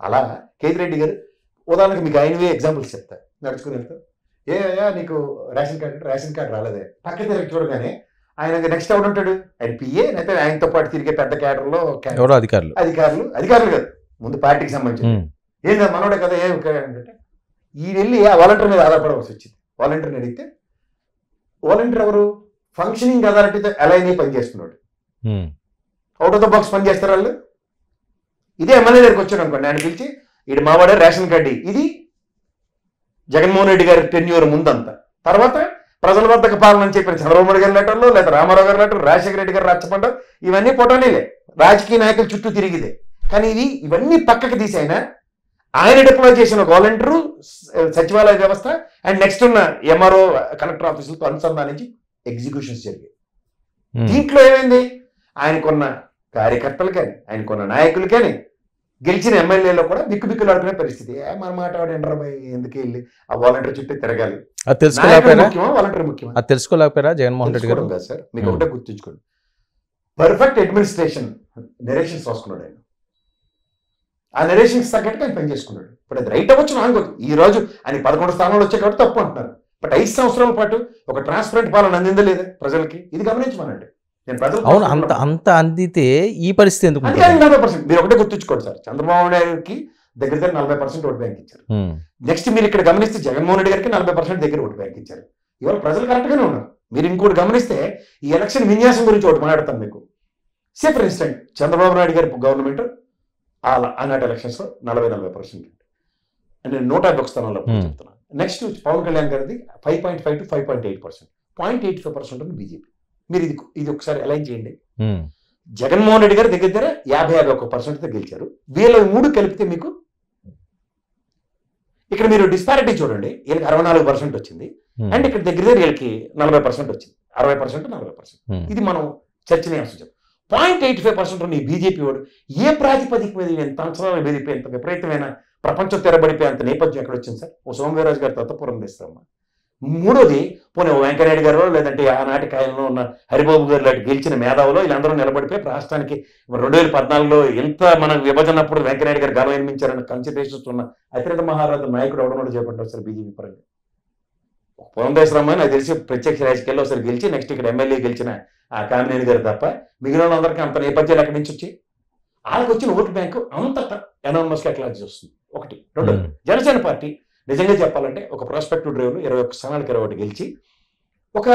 అలా కేసీ రెడ్డి గారు ఉదాహరణకు మీకు ఆయనవే ఎగ్జాంపుల్స్ చెప్తా. నడుచుకుని వెళ్తా, నీకు రేషన్ కార్డు రాలేదే, పక్క తిరిగి చూడగానే ఆయన నెక్స్ట్ ఎవడు ఉంటాడు? ఆయన పిఏ, అయితే ఆయనతో పాటు తిరిగే పెద్ద క్యాడర్లో అధికారులు కాదు, ముందు పార్టీకి సంబంధించి ఏందా మనోడే కదా అంటే ఈ వెళ్ళి ఆ వాలంటీర్ మీద ఆధారపడవలసి వచ్చింది. వాలంటీర్ని అడిగితే వాలంటీర్ ఎవరు? ఫంక్షనింగ్ అథారిటీతో అలైన్ అయ్యి పనిచేస్తున్నాడు. అవుట్ ఆఫ్ ద బాక్స్ పనిచేస్తారు వాళ్ళు. ఇదే ఎమ్మెల్యే దగ్గరికి వచ్చాడు అనుకోండి, ఆయన పిలిచి ఇది మావాడే రేషన్ కార్డు, ఇది జగన్మోహన్ రెడ్డి గారి టెన్యూర్ ముందంతా, తర్వాత ప్రజల వద్దకు పాలన అని చెప్పిన చంద్రబాబు గారి లెటర్లు, లేదా రామారావు గారి లెటర్, రాజశేఖర రెడ్డి గారు రచ్చబండ, ఇవన్నీ పొటానీలే, రాజకీయ నాయకుల చుట్టూ తిరిగిదే. కానీ ఇవన్నీ పక్కకు తీసైనా ఆయన డిప్లాయ్ చేసిన వాలంటీరు, సచివాలయ వ్యవస్థ అండ్ నెక్స్ట్ ఉన్న ఎంఆర్ఓ, కలెక్టర్ ఆఫీసులతో అనుసంధానించి ఎగ్జిక్యూషన్స్ జరిగాయి. దీంట్లో ఏమైంది, ఆయనకున్న కార్యకర్తలు కానీ ఆయనకున్న నాయకులు కానీ గెలిచిన ఎమ్మెల్యేలో కూడా బిక్కులాడుకునే పరిస్థితి. మన మాట ఎండ్రాబాయ్ ఎందుకు వెళ్ళి ఆ వాలంటీర్ చుట్టూ తిరగాలి, ముఖ్యమా వాలంటీర్ ముఖ్యమా? అది తెలుసుకోలేకపోయారా జగన్మోహన్ రెడ్డి గారు? కదా సార్, మీకు ఒకటే గుర్తుంచుకోండి, పర్ఫెక్ట్ అడ్మినిస్ట్రేషన్ నెరేషన్స్ రాసుకున్నాడు ఆయన. ఆ నెరేషన్స్ తగ్గట్టుగా ఆయన పనిచేసుకున్నాడు. ఇప్పుడు అది రైట్ అవ్వచ్చు, రాంగ్ అవ్వచ్చు. ఈ రోజు ఆయన 11 స్థానాలు వచ్చాయి కాబట్టి తప్పు అంటున్నారు. బట్ 5 సంవత్సరాల పాటు ఒక ట్రాన్స్పరెంట్ పాలన అందిందా లేదా ప్రజలకి? ఇది గమనించమనండి. నేను ప్రజలు అవును, అంత అందితే ఈ పరిస్థితి ఎందుకు? 40%. మీరు ఒకటే గుర్తుంచుకోండి సార్, చంద్రబాబు నాయుడుకి దగ్గర 40% ఓటు బ్యాంక్ ఇచ్చారు. నెక్స్ట్ మీరు ఇక్కడ గమనిస్తే జగన్మోహన్ రెడ్డి గారికి 40% దగ్గర ఓటు బ్యాంక్ ఇచ్చారు. ఇవాళ ప్రజలు కరెక్ట్ గానే ఉన్నారు. మీరు ఇంకోటి గమనిస్తే ఈ ఎలక్షన్ విన్యాసం గురించి ఒకటి మాట్లాడతాను మీకు. Say for instant Chandrababu Naidu గారి గవర్నమెంట్ ఆనాటి ఎలక్షన్స్ లో 40% నేను 151 స్థానాల్లో చెప్తున్నాను. నెక్స్ట్ పవన్ కళ్యాణ్ గారిది 5.5 to 5.8%, 0.85% ఉంది బీజేపీ. మీరు ఇది ఒకసారి అలైన్ చేయండి. జగన్మోహన్ రెడ్డి గారు దగ్గర 50-51%తో గెలిచారు. వీళ్ళ 3 కలిపితే మీకు ఇక్కడ మీరు డిస్పారిటీ చూడండి. వీళ్ళకి 64% వచ్చింది అండ్ ఇక్కడ దగ్గర వీళ్ళకి 40% వచ్చింది. 60% 40%. ఇది మనం చర్చనీయాంశం. 0.85% ఉన్న ఈ బీజేపీ వాడు ఏ ప్రాతిపదిక మీద ఎంత అంచనాలు బెదిరిపోయి ఎంత విపరీతమైన ప్రపంచం తెరబడిపోయి అంత నేపథ్యం ఎక్కడ వచ్చింది సార్? ఓ సోమవీరాజు గారి తత్వపురం తెస్తామా. మూడోది పోనీ వెంకయ్యనాయుడు గారు లేదంటే ఆనాటి కాలంలో ఉన్న హరిబాబు గారు లాంటి గెలిచిన మేధావులు వీళ్ళందరూ నిలబడిపోయి రాష్ట్రానికి 2014లో ఎంత మన విభజనప్పుడు వెంకయ్యనాయుడు గారు గర్వం నిర్మించారన్న కన్సిడరేషన్స్ ఉన్న అతిరథ మహారాజు నాయకుడు అవడం చెప్పండి సార్ బీజేపీ పరంగా. పురంధేశ్వరమ్మ నాకు తెలిసి ప్రత్యక్ష రాజకీయాల్లో ఒకసారి గెలిచి నెక్స్ట్ ఇక్కడ ఎమ్మెల్యే గెలిచిన ఆ కామినేని గారు తప్ప మిగిలిన వాళ్ళందరికీ అంత నేపథ్యాలు ఎక్కడి నుంచి వచ్చి వాళ్ళకి వచ్చిన ఓటు బ్యాంకు అంత ఎనానమస్ గా ఎట్లా వస్తుంది. ఒకటి. రెండు, జనసేన పార్టీ నిజంగా చెప్పాలంటే ఒక ప్రాస్పెక్టివ్ డ్రైవ్లో 21 స్థానాలకు 21 గెలిచి ఒక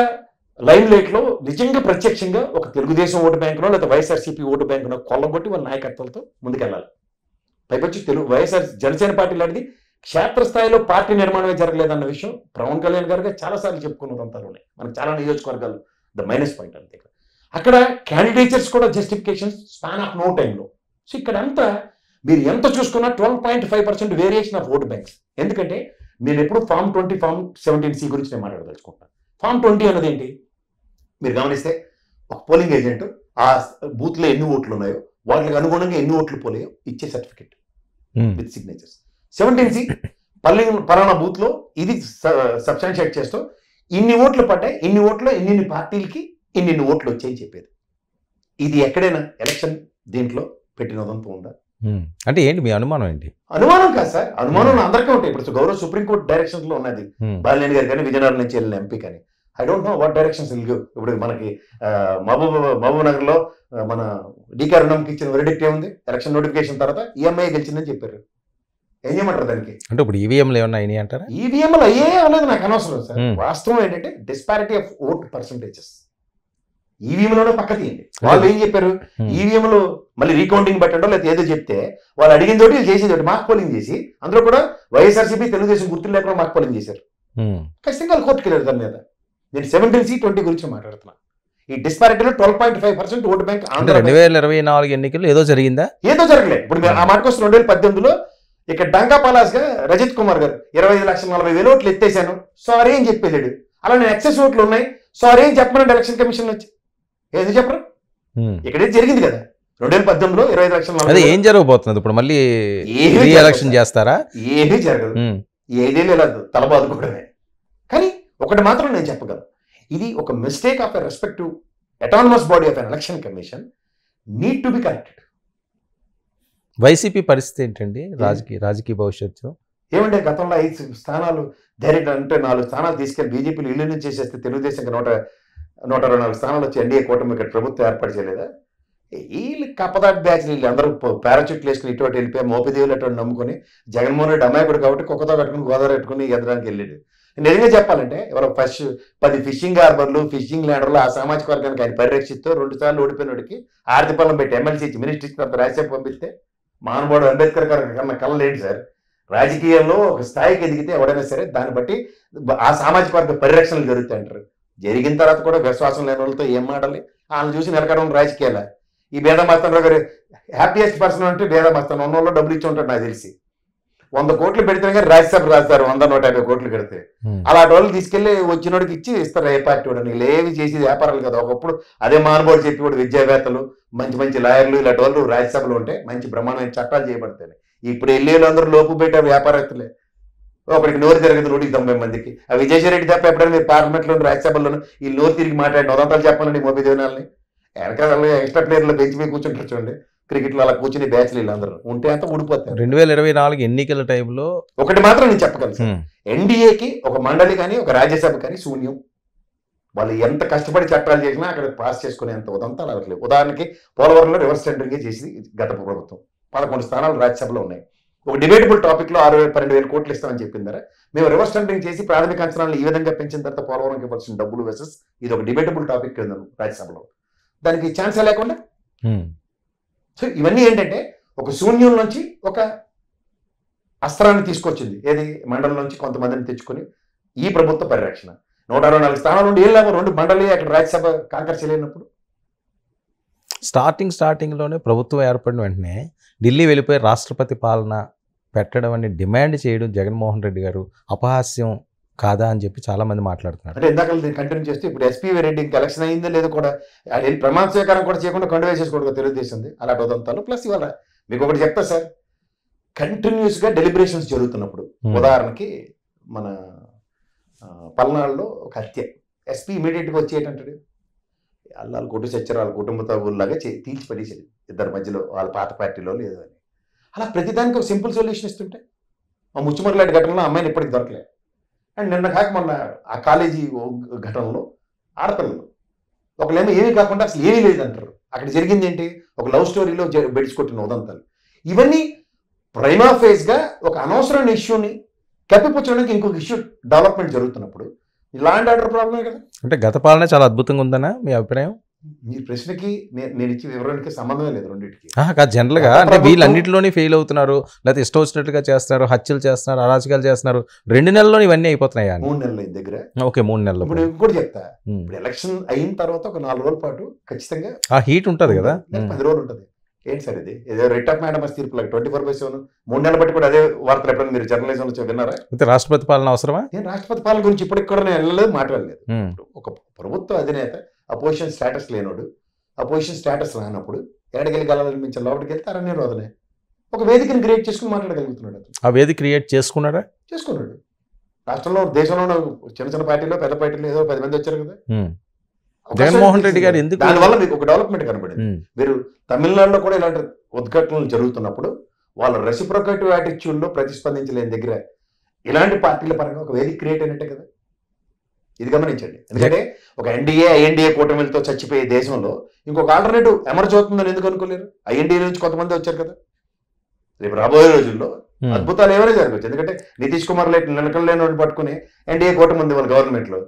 లైమ్ లైట్ లో నిజంగా ప్రత్యక్షంగా ఒక తెలుగుదేశం ఓటు బ్యాంకులో లేదా వైఎస్ఆర్సీపీ ఓటు బ్యాంకులో కొల్లగొట్టి వాళ్ళ నాయకత్వాలతో ముందుకెళ్ళాలి. పైపొచ్చి వైఎస్ఆర్ జనసేన పార్టీ లాంటిది క్షేత్రస్థాయిలో పార్టీ నిర్మాణమే జరగలేదన్న విషయం పవన్ కళ్యాణ్ గారుగా చాలాసార్లు చెప్పుకున్న అంతాలు ఉన్నాయి. మనకు చాలా నియోజకవర్గాలు ద మైనస్ పాయింట్ అంతే. అక్కడ క్యాండిడేచర్స్ కూడా జస్టిఫికేషన్ స్పాన్ ఆఫ్ నో టైంలో. సో ఇక్కడ అంతా మీరు ఎంత చూసుకున్నా 12.5% వేరియేషన్ ఆఫ్ ఓటు బ్యాంక్స్. ఎందుకంటే మీరు ఎప్పుడు ఫామ్ 20 ఫామ్ 17C గురించి నేను మాట్లాడదలుచుకుంటాను. ఫామ్ 20 అన్నది ఏంటి మీరు గమనిస్తే ఒక పోలింగ్ ఏజెంట్ ఆ బూత్లో ఎన్ని ఓట్లు ఉన్నాయో వాటికి అనుగుణంగా ఎన్ని ఓట్లు పోలేయో ఇచ్చే సర్టిఫికెట్ విత్ సిగ్నేచర్స్. 17C పలానా బూత్ లో ఇది సబ్స్టాన్షియేట్ చేస్తూ ఇన్ని ఓట్లు పడ్డాయి, ఇన్ని ఓట్లు ఇన్ని పార్టీలకి ఇన్ని ఓట్లు వచ్చాయని చెప్పేది. ఇది ఎక్కడైనా ఎలక్షన్ దీంట్లో పెట్టినదంతా ఉందా? అంటే ఏంటి మీ అనుమానం ఏంటి? అనుమానం కాదు సార్, అనుమానం అందరికీ ఉంటాయి. ఇప్పుడు గౌరవ సుప్రీంకోర్టు డైరెక్షన్స్ లో ఉన్నది బాలినేని గారు కానీ విజయనగరం నుంచి వెళ్ళిన ఎంపీ కానీ I don't know what directions will give. ఇప్పుడు మనకి మహబూబ్ నగర్ లో మన డీకే రుణంకి ఇచ్చిన వెరిడిక్ట్ ఏముంది? ఎలక్షన్ నోటిఫికేషన్ తర్వాత ఈఎంఐ గెలిచిందని చెప్పారు. ఏం చేయమంటారు దానికి? అంటే ఇప్పుడు ఈవీఎంలు ఏమన్నా అయినాయి అంటారా? ఈవీఎంలు అయ్యే అనేది నాకు అనవసరం సార్. వాస్తవం ఏంటంటే డిస్పారిటీ ఆఫ్ ఓట్ పర్సంటేజెస్ ఈవీఎంలోనే పక్క తీయండి. వాళ్ళు ఏం చెప్పారు? ఈవీఎంలు మళ్ళీ రీకౌంటింగ్ పెట్టడం లేదా ఏదో చెప్తే వాళ్ళు అడిగిన తోటి చేసేది ఒకటి మాక్ పోలింగ్ చేసి అందులో కూడా వైఎస్ఆర్సీపీ తెలుగుదేశం గుర్తులు లేకుండా మాక్ పోలింగ్ చేశారు. ఖచ్చితంగా వాళ్ళు కోర్టుకు వెళ్ళారు దాని మీద. నేను 17C20 గురించి మాట్లాడుతున్నా. ఈ డిస్పారిటీలో 12.5% ఓటు బ్యాంక్ 2024 ఎన్నికల్లో ఏదో జరిగిందా? ఏదో జరగలేదు. ఇప్పుడు ఆ మాటకు వస్తే 2018లో ఇక్కడ డంకా పలాస్ గా రజిత్ కుమార్ గారు 25,40,000 ఓట్లు ఎత్తేసాను సారీ అని చెప్పేసాడు. అలా నేను ఎక్సెస్ ఓట్లు ఉన్నాయి సారీ అని చెప్పమనండి ఎలక్షన్ కమిషన్ వచ్చి. ఏది చెప్పరు? ఇక్కడ జరిగింది కదా 2018లో 25,40,000. ఏం జరగబోతున్నది ఇప్పుడు? మళ్ళీ ఎలక్షన్ చేస్తారా? ఏమీ జరగదు. ఏదేం లేదు, తలబాదుకోవడమే. కానీ ఒకటి మాత్రం నేను చెప్పగలను, ఇది ఒక mistake of a respective autonomous body of an election commission need to be corrected. YCP పరిస్థితి ఏంటండి? రాజకీయ భవిష్యత్తు ఏమంటే గతంలో 5 స్థానాలు డైరెక్ట్ అంటే 4 స్థానాలు తీసుకెళ్లి బీజేపీలు ఇల్లు నుంచి చేసేస్తే తెలుగుదేశం 124 స్థానాలు వచ్చి ఎన్డీఏ కూటమి ఇక్కడ ప్రభుత్వం ఏర్పాటు చేయలేదా? వీళ్ళు కప్పదాటి బ్యాచ్ వీళ్ళు అందరూ పారాచూట్లు వేసుకుని ఇటువంటి వెళ్ళిపోయి మోపిదేవులు అటువంటి నమ్ముకొని జగన్మోహన్ రెడ్డి అమాయకుడు కాబట్టి కుక్కతో కట్టుకుని గోదావరి పెట్టుకుని ఎదడానికి వెళ్ళాడు. నిజంగా చెప్పాలంటే ఎవరో 10 ఫిషింగ్ హార్బర్లు ఫిషింగ్ ల్యాండర్లు ఆ సామాజిక వర్గానికి ఆయన పరిరక్షిస్తూ 2 సార్లు ఓడిపోయినోడికి ఆర్థిక పనులు పెట్టి ఎమ్మెల్సీ ఇచ్చి మినిస్టర్ ఇచ్చి రాజ్యసభ పంపిస్తే మహానుభావుడు అంబేద్కర్ గారు కన్నా కళ్ళలేంటి సార్? రాజకీయాల్లో ఒక స్థాయికి ఎదిగితే ఎవడైనా సరే దాన్ని బట్టి ఆ సామాజిక వర్గ పరిరక్షణలు జరుగుతాయి అంటారు. జరిగిన తర్వాత కూడా విశ్వాసం లేని వాళ్ళతో ఏం మాడాలి? వాళ్ళని చూసి నిలకడం రాజకీయాల. ఈ బేద మస్తానరావు గారు హ్యాపీయెస్ట్ పర్సన్ అంటే బేద మస్తాన్ ఉన్న వాళ్ళు డబ్బులు ఇచ్చి ఉంటాడు నాకు తెలిసి. 100 కోట్లు పెడితే కానీ రాజ్యసభ రాస్తారు 100-150 కోట్లు పెడితే. అలాంటి వాళ్ళు తీసుకెళ్లి వచ్చినోడికి ఇచ్చి ఇస్తారు ఏ పార్టీ వాడు. వీళ్ళు ఏవి చేసి వ్యాపారాలు కదా. ఒకప్పుడు అదే మానవుడు చెప్పి కూడా విద్యావేత్తలు మంచి మంచి లాయర్లు ఇలాంటి వాళ్ళు రాజ్యసభలో ఉంటే మంచి బ్రహ్మాండమైన చట్టాలు చేయబడతాయి. ఇప్పుడు వెళ్ళేళ్ళు అందరూ లోపు బయట వ్యాపారస్తులే. ఒకరికి నోరు తిరగదు 190 మందికి. ఆ విజయసాయిరెడ్డి తప్ప ఎప్పుడైనా మీరు పార్లమెంట్లో రాజ్యసభలోనూ ఈ నోరు తిరిగి మాట్లాడిన ఉదంతాలు చెప్పాలండి మోబీ దినాలని. వెనకాల ఎక్స్ట్రా ప్లేయర్లో బెంచ్ మీద కూర్చుంటారు చూడండి. క్రికెట్లో అలా కూర్చుని బ్యాచ్లు వీళ్ళందరూ ఉంటే అంతా ఊడిపోతారు. 2024 ఎన్నికల టైంలో ఒకటి మాత్రం నేను చెప్పగలను, ఎన్డీఏకి ఒక మండలి కానీ ఒక రాజ్యసభ కానీ శూన్యం. వాళ్ళు ఎంత కష్టపడి చట్టాలు చేసినా అక్కడ పాస్ చేసుకునేంత ఉదంతాలు అవ్వట్లేదు. ఉదాహరణకి పోలవరంలో రివర్స్ టెండరింగ్ చేసి గత ప్రభుత్వం 11 స్థానాలు రాజ్యసభలో ఉన్నాయి. ఒక డిబేటబుల్ టాపిక్ లో 12,000 కోట్లు ఇస్తామని చెప్పిందారా? మేము రివర్స్ టెండరింగ్ చేసి ప్రాథమిక అంచనాలను ఈ విధంగా పెంచిన తర్వాత పోలవరంకి ఇవ్వాల్సిన డబ్బులు వెసెస్ ఇది ఒక డిబేటబుల్ టాపిక్ రాజ్యసభలో. దానికి ఛాన్సే లేకుండా. సో ఇవన్నీ ఏంటంటే ఒక శూన్యం నుంచి ఒక అస్త్రాన్ని తీసుకొచ్చింది. ఏది? మండలం నుంచి కొంతమందిని తెచ్చుకొని ఈ ప్రభుత్వ పరిరక్షణ. 164 స్థానాలు ఉండి ఏం లాభం? 2 మండలి అక్కడ రాజ్యసభ కాంకర్ చేయలేనప్పుడు. స్టార్టింగ్లోనే ప్రభుత్వం ఏర్పడిన వెంటనే ఢిల్లీ వెళ్ళిపోయి రాష్ట్రపతి పాలన పెట్టడం అని డిమాండ్ చేయడం జగన్మోహన్ రెడ్డి గారు అపహాస్యం కాదా అని చెప్పి చాలా మంది మాట్లాడుతున్నారు. అంటే ఇందాక కంటిన్యూ చేస్తే ఇప్పుడు ఎస్పీవీ రెడ్డి ఇంకా ఎలక్షన్ అయిందో లేదో కూడా ప్రమాణ స్వీకారం కూడా చేయకుండా కండు వేసేసుకోవడం తెలుగుదేశంది అలాంటి ఉదంతాలు. ప్లస్ ఇవాళ మీకు ఒకటి చెప్తా సార్, కంటిన్యూస్ గా డెలిబరేషన్స్ జరుగుతున్నప్పుడు ఉదాహరణకి మన పల్నాడులో ఒక హత్య, ఎస్పీ ఇమీడియట్ గా వచ్చి ఏంటంటాడు, వాళ్ళ కొట్టు చచ్చారు, వాళ్ళ కుటుంబ ఊళ్ళలాగా తీర్చి పడేసేది ఇద్దరి మధ్యలో, వాళ్ళ పాత పార్టీలో లేదు అని. అలా ప్రతిదానికి ఒక సింపుల్ సొల్యూషన్ ఇస్తుంటే ఆ ముచ్చుమర్లాంటి ఘటనలో అమ్మాయిని ఇప్పటికి దొరకలేదు. అండ్ నిన్న కాక మొన్న ఆ కాలేజీ ఘటనలో ఆడపిల్లలు ఒకళ్ళేమో ఏమీ కాకుండా అసలు ఏమీ లేదంటారు. అక్కడ జరిగింది ఏంటి? ఒక లవ్ స్టోరీలో బెడిచి కొట్టిన ఉదంతాలు. ఇవన్నీ ప్రైమా ఫేజ్ గా ఒక అనవసరమైన ఇష్యూని కప్పిపుచ్చడానికి ఇంకొక ఇష్యూ డెవలప్మెంట్ జరుగుతున్నప్పుడు ల్యాండ్ ఆర్డర్ ప్రాబ్లమే కదా. అంటే గత పాలన చాలా అద్భుతంగా ఉందనా మీ అభిప్రాయం? మీ ప్రశ్నకి నేను ఇచ్చే వివరానికి సంబంధమే లేదు రెండింటికి. కాదు, జనరల్ గా అంటే వీళ్ళన్నింటిలోనే ఫెయిల్ అవుతున్నారు, లేకపోతే ఇష్టం వచ్చినట్టుగా చేస్తున్నారు, హత్యలు చేస్తున్నారు, అరాచకాలు చేస్తున్నారు. 2 నెలల్లో ఇవన్నీ అయిపోతున్నాయి. 3 నెలలు అయిన దగ్గర ఓకే 3 నెలలు. ఇప్పుడు ఇంకోటి చెప్తా, ఇప్పుడు ఎలక్షన్ అయిన తర్వాత ఒక 4 రోజుల పాటు ఖచ్చితంగా ఆ హీట్ ఉంటది కదా, 10 రోజులు ఉంటుంది. ఏంటి సార్ ఇది? ఏదో రిట్ ఆఫ్ మేడమస్ తీర్పు 24/7 3 నెలలు బట్టి కూడా అదే వార్తలు ఎప్పుడైనా మీరు జర్నలిజంలో విన్నారా? రాష్ట్రపతి పాలన అవసరమా? నేను రాష్ట్రపతి పాలన గురించి ఇప్పటికి కూడా నేను వెళ్ళలేదు, మాట్లాడలేదు. ఒక ప్రభుత్వ అధినేత అపోజిషన్ స్టేటస్ లేనోడు, అపోజిషన్ స్టేటస్ రానప్పుడు ఎక్కడికెళ్ళి గెలవనిపించే లోపలికి వెళ్తే అరణ్య రోదనే ఒక వేదికను క్రియేట్ చేసుకుని మాట్లాడగలుగుతున్నాడు. ఆ వేదిక క్రియేట్ చేసుకున్నాడు. రాష్ట్రంలో దేశంలో చిన్న చిన్న పార్టీలో పెద్ద పార్టీలో ఏదో 10 మంది వచ్చారు కదా. జగన్మోహన్ రెడ్డి గారు ఎందుకు దానివల్ల మీకు ఒక డెవలప్మెంట్ కనబడింది. మీరు తమిళనాడులో కూడా ఇలాంటి ఉద్ఘాటనలు జరుగుతున్నప్పుడు వాళ్ళ రెసిప్రొకేటివ్ యాటిట్యూడ్ లో ప్రతిస్పందించలేని దగ్గర ఇలాంటి పార్టీల పరంగా ఒక వేదిక క్రియేట్ అయినట్టే కదా. ఇది గమనించండి. ఎందుకంటే ఒక ఐఎన్డీఏ కూటమిలతో చచ్చిపోయే దేశంలో ఇంకొక ఆల్టర్నేటివ్ ఎమర్జ్ అవుతుందని ఎందుకు అనుకోలేరు? ఐఎన్డీఏ నుంచి కొంతమంది వచ్చారు కదా. రేపు రాబోయే రోజుల్లో అద్భుతాలు ఏమైనా జరగచ్చు. ఎందుకంటే నితీష్ కుమార్ నిలకలు లేని పట్టుకుని ఎన్డీఏ కూటమి ఉంది వాళ్ళ గవర్నమెంట్ లో.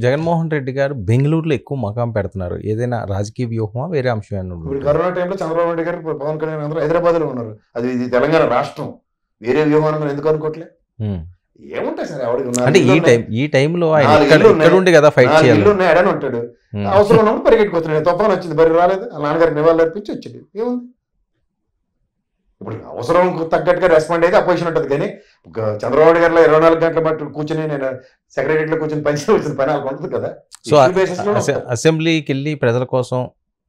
జగన్మోహన్ రెడ్డి గారు బెంగళూరులో ఎక్కువ మకాం పెడుతున్నారు. ఏదైనా రాజకీయ వ్యూహమా వేరే అంశం? ఇప్పుడు కరోనా టైంలో చంద్రబాబు నాయుడు గారు పవన్ కళ్యాణ్ అందరూ హైదరాబాద్ లో ఉన్నారు. ఇది తెలంగాణ రాష్ట్రం, వేరే వ్యూహం ఎందుకు అనుకోవట్లే? ఏముంటాయి సార్ ఎవరికి? ఈ టైంలో ఫైట్ చేయాలి ఉంటాడు, అవసరం ఉన్నప్పుడు పరిగెట్టుకొస్తున్నాడు. తుఫాన్ వచ్చింది, బరి రాలేదు, ఆ నాన్నగారికి నివాళులు అర్పించి వచ్చింది. ఏముంది? ఇప్పుడు అవసరం తగ్గట్టుగా రెస్పాండ్ అయితే అపోజిషన్ ఉంటుంది. కానీ చంద్రబాబు గారిలో 24 గంటల మట్టు కూర్చుని నేను సెక్రటరీలో కూర్చొని పనిచేయాల్సిన పని వాళ్ళకి ఉంటుంది కదా. సో అసెంబ్లీకి వెళ్ళి ప్రజల కోసం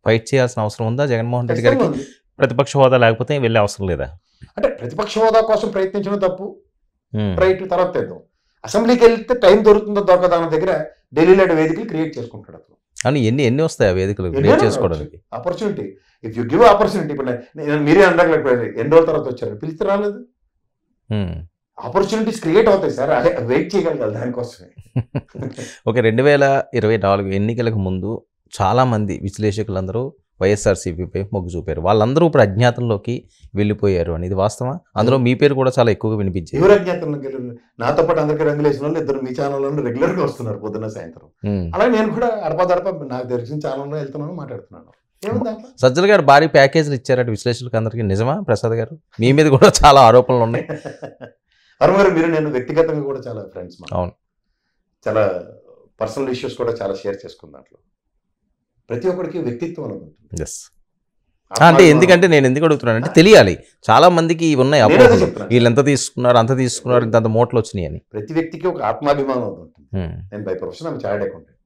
ఫైట్ చేయాల్సిన అవసరం ఉందా జగన్మోహన్ రెడ్డి గారికి? ప్రతిపక్ష హోదా లేకపోతే వెళ్ళే అవసరం లేదా? అంటే ప్రతిపక్ష హోదా కోసం ప్రయత్నించడం తప్పు, రైట్. తర్వాత తెద్దాం. అసెంబ్లీకి వెళ్తే టైం దొరుకుతుందో దొరకదా అన్న దగ్గర ఢిల్లీలో వేదికలు క్రియేట్ చేసుకుంటాడు అతను. అని ఎన్ని వస్తాయి ఆ వేదికలు క్రియేట్ చేసుకోవడానికి? Opportunity, if you give opportunity. ఇప్పుడు మీరే అందాక ఎన్ని రోజుల తర్వాత వచ్చారు, పిలిచి రాలేదు. ఆపర్చునిటీస్ క్రియేట్ అవుతాయి సార్, అదే వెయిట్ చేయగలగాలి దానికోసమే. ఓకే, 2024 ఎన్నికలకు ముందు చాలా మంది విశ్లేషకులందరూ వైఎస్ఆర్సీపీపై మొగ్గు చూపారు. వాళ్ళందరూ ఇప్పుడు అజ్ఞాతంలోకి వెళ్ళిపోయారు అని, ఇది వాస్తవా? అందులో మీ పేరు కూడా చాలా ఎక్కువగా వినిపించింది. ఎవరు అజ్ఞాతంలోకి వెళ్ళారు? నాతో పాటు అందరికీ రంగులేసిన వాళ్ళు 2 మీ ఛానల్లో రెగ్యులర్ గా వస్తున్నారు పొద్దున్న సాయంత్రం. అలాగే నేను కూడా అడపదడప నాకు తెలిసిన ఛానల్లో వెళ్తున్నాను, మాట్లాడుతున్నాను. సజ్జల గారు భారీ ప్యాకేజీలు ఇచ్చారట విశ్లేషకులకు అందరికీ, నిజమా ప్రసాద్ గారు? మీ మీద కూడా చాలా ఆరోపణలు ఉన్నాయి. అరుణ్ గారు, మీరు నేను వ్యక్తిగతంగా కూడా చాలా ఫ్రెండ్స్. అవును, చాలా పర్సనల్ ఇష్యూస్ కూడా చాలా షేర్ చేసుకున్న దాంట్లో ప్రతి ఒక్కరికి వ్యక్తిత్వం అనేది ఉంటుంది. అంటే ఎందుకంటే నేను ఎందుకు అడుగుతున్నాను అంటే తెలియాలి, చాలా మందికి ఇవి ఉన్నాయి అపోహలు, వీళ్ళు ఎంత తీసుకున్నారు అంత తీసుకున్నారు ఇంత మూటలు వచ్చినాయి అని. ప్రతి వ్యక్తికి ఒక ఆత్మాభిమానం ఉంటుంది. నేను బై ప్రొఫెషన్ ఆమె చార్టెడ్ అకౌంటెంట్.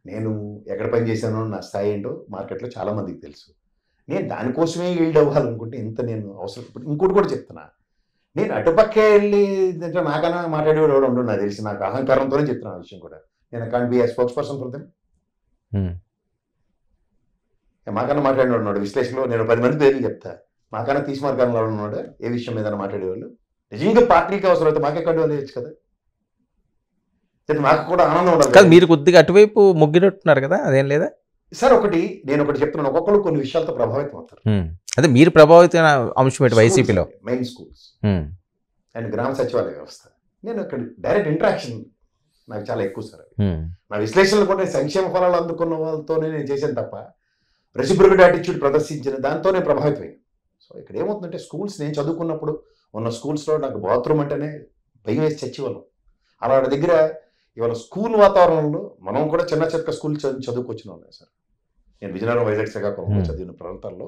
నేను ఎక్కడ పని చేశానో నా స్థాయి ఏంటో మార్కెట్లో చాలా మందికి తెలుసు. నేను దానికోసమే ఈల్డ్ అవ్వాలనుకుంటే ఇంత నేను అవసరం. ఇప్పుడు ఇంకోటి కూడా చెప్తున్నా, నేను అటుపక్కే వెళ్ళి నాకన్నా మాట్లాడేవాడు ఎవడు ఉండడు నాకు తెలిసి. నాకు అహంకారంతోనే చెప్తున్నా ఆ విషయం కూడా. నేను can't be spokes person for them. మాకన్నా మాట్లాడినవాడు ఉన్నాడు విశ్లేషణలో. నేను 10 మంది పేర్లు చెప్తా. మాకన్నా తీసి మార్గాల్లో ఉన్నాడు ఏ విషయం మీద మాట్లాడేవాళ్ళు. నిజంగా పార్టీకి అవసరం అయితే మాకే కండు వాళ్ళు వేయచ్చు కదా. మాకు కూడా ఆనందం ఉండాలి కదా. మీరు కొద్దిగా అటువైపు మొగ్గినట్టున్నారు కదా, అదేం లేదా సార్? నేను ఒకటి చెప్తున్నాను, ఒక్కొక్కరు కొన్ని విషయాలతో ప్రభావితం అవుతారు. అదే మీరు ప్రభావితమైన అంశం ఏంటి వైసీపీలో? మెయిన్ స్కూల్స్ అండ్ గ్రామ సచివాలయ వ్యవస్థ. నేను అక్కడ డైరెక్ట్ ఇంటరాక్షన్ నాకు చాలా ఎక్కువ సార్. నా విశ్లేషణలు కూడా సంక్షేమ ఫలాలు అందుకున్న వాళ్ళతోనే నేను చేశాను తప్ప రెసిప్రొకేట్ యాటిట్యూడ్ ప్రదర్శించిన దాంతోనే ప్రభావితం అయ్యాను. సో ఇక్కడ ఏమవుతుందంటే స్కూల్స్ నేను చదువుకున్నప్పుడు ఉన్న స్కూల్స్లో నాకు బాత్రూమ్ అంటేనే భయం వేసి చచ్చివాళ్ళం. అలాంటి దగ్గర ఇవాళ స్కూల్ వాతావరణంలో మనం కూడా చిన్న చిన్న స్కూల్ చదువుకొచ్చిన ఉన్నాయి సార్. నేను విజయనగరం, వైజాగ్, శ్రీకాకుళంలో చదివిన ప్రాంతాల్లో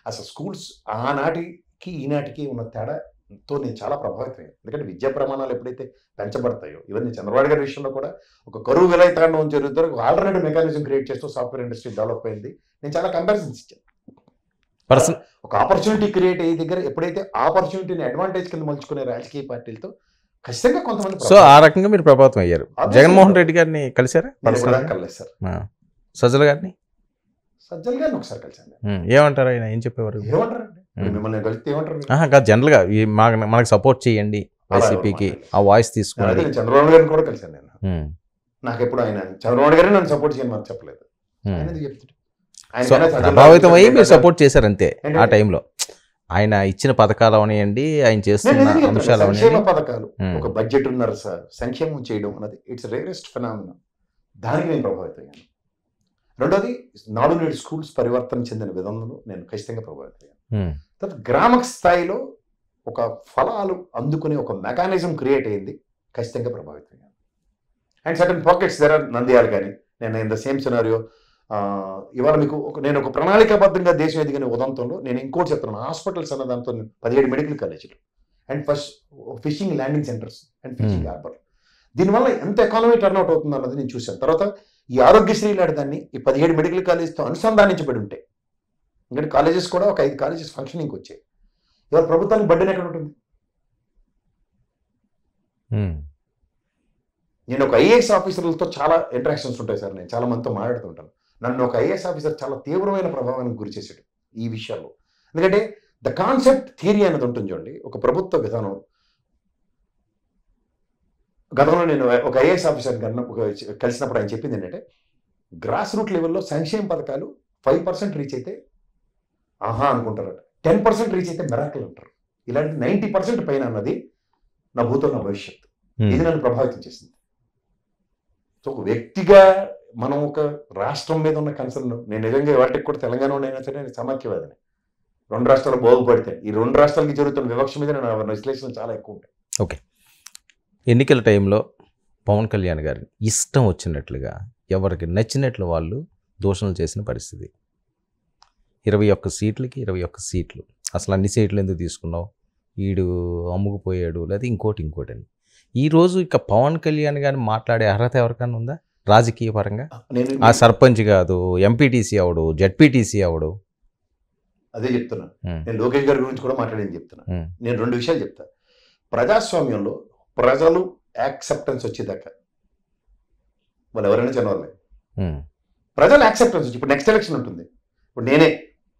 అసలు స్కూల్స్ ఆనాటికి ఈనాటికి ఉన్న తేడాతో నేను చాలా ప్రభావితమయ్యాను. ఎందుకంటే విద్యా ప్రమాణాలు ఎప్పుడైతే పెంచబడతాయో, ఇవన్నీ చంద్రబాబు గారి విషయంలో కూడా ఒక కరువు విలయతాండం జరుగుతారు, ఒక ఆల్టర్నేటివ్ మెకానిజం క్రియేట్ చేస్తూ సాఫ్ట్వేర్ ఇండస్ట్రీ డెవలప్ అయింది. నేను చాలా కంపారిజన్స్ ఇచ్చాను. ఒక ఆపర్చునిటీ క్రియేట్ అయ్యే దగ్గర ఎప్పుడైతే ఆపర్చునిటీని అడ్వాంటేజ్ కింద మలుచుకునే రాజకీయ పార్టీలతో ఖచ్చితంగా కొంతమంది. సో ఆ రకంగా మీరు ప్రభావితం అయ్యారు. జగన్మోహన్ రెడ్డి గారిని కలిసారా? కలలేదు సార్. సజ్జల గారిని ఒకసారి కలిసాను. ఏమంటారు ఆయన? ఏం చెప్పేవారు? ఏమంటారండి మిమ్మల్ని కలిస్తే ఏమంటారు? కాదు, జనరల్ గా మనకు సపోర్ట్ చేయండి వైసీపీకి ఆ వాయిస్ తీసుకుని. చంద్రబాబు గారిని కూడా కలిసాను నేను. నాకు ఎప్పుడు ఆయన చంద్రబాబు గారిని నన్ను సపోర్ట్ చేయని మాకు చెప్పలేదు. ప్రభావితం అయ్యి మీరు సపోర్ట్ చేశారు అంతే. ఆ టైంలో ఆయన ఇచ్చిన పథకాలు అవనియండి, ఆయన చేస్తున్న అంశాలు, సంక్షేమ పథకాలు, ఒక బడ్జెట్ ఉన్నారు సార్, సంక్షేమం చేయడం అన్నది ఇట్స్ రేరెస్ట్ ఫెనామినా. దానికి నేను ప్రభావితం అయ్యాను. రెండోది నాడు నేడు స్కూల్స్ పరివర్తన చెందిన విధానంలో నేను ఖచ్చితంగా ప్రభావితం అయ్యాను. తర్వాత గ్రామ స్థాయిలో ఒక ఫలాలు అందుకునే ఒక మెకానిజం క్రియేట్ అయ్యింది, ఖచ్చితంగా ప్రభావితం అయ్యాను. అండ్ సర్టన్ పాకెట్స్ దగ్గర నంద్యాల కానీ నేను ఇన్ ద సేమ్ సినారియో. ఇవాళ మీకు నేను ఒక ప్రణాళికాబద్ధంగా దేశం ఎదిగిన ఉదంతంలో నేను ఇంకోటి చెప్తున్నాను. హాస్పిటల్స్ అన్న దాంతో 17 మెడికల్ కాలేజీలు and first fishing landing centres and fishing harbour. దీనివల్ల ఎంత ఎకానమీ టర్న్అవుట్ అవుతుంది అన్నది నేను చూశాను. తర్వాత ఈ ఆరోగ్యశ్రీ లాంటి దాన్ని ఈ 17 మెడికల్ కాలేజ్తో అనుసంధానించబడి ఉంటాయి. ఎందుకంటే కాలేజెస్ కూడా ఒక 5 కాలేజెస్ ఫంక్షనింగ్కి వచ్చాయి. ఇవాళ ప్రభుత్వానికి బడ్డెన్ ఎక్కడ ఉంటుంది? నేను ఒక ఐఏఎస్ ఆఫీసర్లతో చాలా ఇంటరాక్షన్స్ ఉంటాయి సార్. నేను చాలా మందితో మాట్లాడుతుంటాను. నన్ను ఒక ఐఏఎస్ ఆఫీసర్ చాలా తీవ్రమైన ప్రభావానికి గురి చేసాడు ఈ విషయాల్లో. ఎందుకంటే ద కాన్సెప్ట్ థియరీ అనేది ఉంటుంది చూడండి. ఒక ప్రభుత్వ విధానం గతంలో నేను ఒక ఐఏఎస్ ఆఫీసర్ కలిసినప్పుడు ఆయన చెప్పింది ఏంటంటే, గ్రాస్ రూట్ లెవెల్లో సంక్షేమ పథకాలు 5% రీచ్ అయితే ఆహా అనుకుంటారట, 10% రీచ్ అయితే మెరాకిల్ అంటారు. ఇలాంటి 90% పైన అన్నది నా భూతం, నా భవిష్యత్తు. ఇది నన్ను ప్రభావితం చేసింది. సో ఒక వ్యక్తిగా మనం ఒక రాష్ట్రం మీద ఉన్న కన్సర్న్, నేను నిజంగా వాటికి కూడా తెలంగాణ అయినా సరే నేను సమాఖ్యవాదిని. 2 రాష్ట్రాలు బాగుపడితే ఈ 2 రాష్ట్రాలకి జరుగుతున్న వివక్ష మీద నా విశ్లేషణ చాలా ఎక్కువ ఉంటాయి. ఓకే, ఎన్నికల టైంలో పవన్ కళ్యాణ్ గారిని ఇష్టం వచ్చినట్లుగా ఎవరికి నచ్చినట్లు వాళ్ళు దూషణలు చేసిన పరిస్థితి. 21 సీట్లకి 21 సీట్లు. అసలు అన్ని సీట్లు ఎందుకు తీసుకున్నావు, వీడు అమ్ముకుపోయాడు, లేదా ఇంకోటి అని. ఈరోజు ఇక పవన్ కళ్యాణ్ గారిని మాట్లాడే అర్హత ఎవరికైనా ఉందా రాజకీయ పరంగా? ఆ సర్పంచ్ కాదు, ఎంపీటీసీ అవడు, జడ్పీటీసీ అవడు. అదే చెప్తున్నా. నేను లోకేష్ గారి గురించి కూడా మాట్లాడేది చెప్తున్నా. నేను 2 విషయాలు చెప్తా. ప్రజాస్వామ్యంలో ప్రజలు యాక్సెప్టెన్స్ వచ్చేదాకా వాళ్ళు ఎవరైనా చిన్నవాళ్ళే. ప్రజలు యాక్సెప్టెన్స్ వచ్చి ఇప్పుడు నెక్స్ట్ ఎలక్షన్ ఉంటుంది. ఇప్పుడు నేనే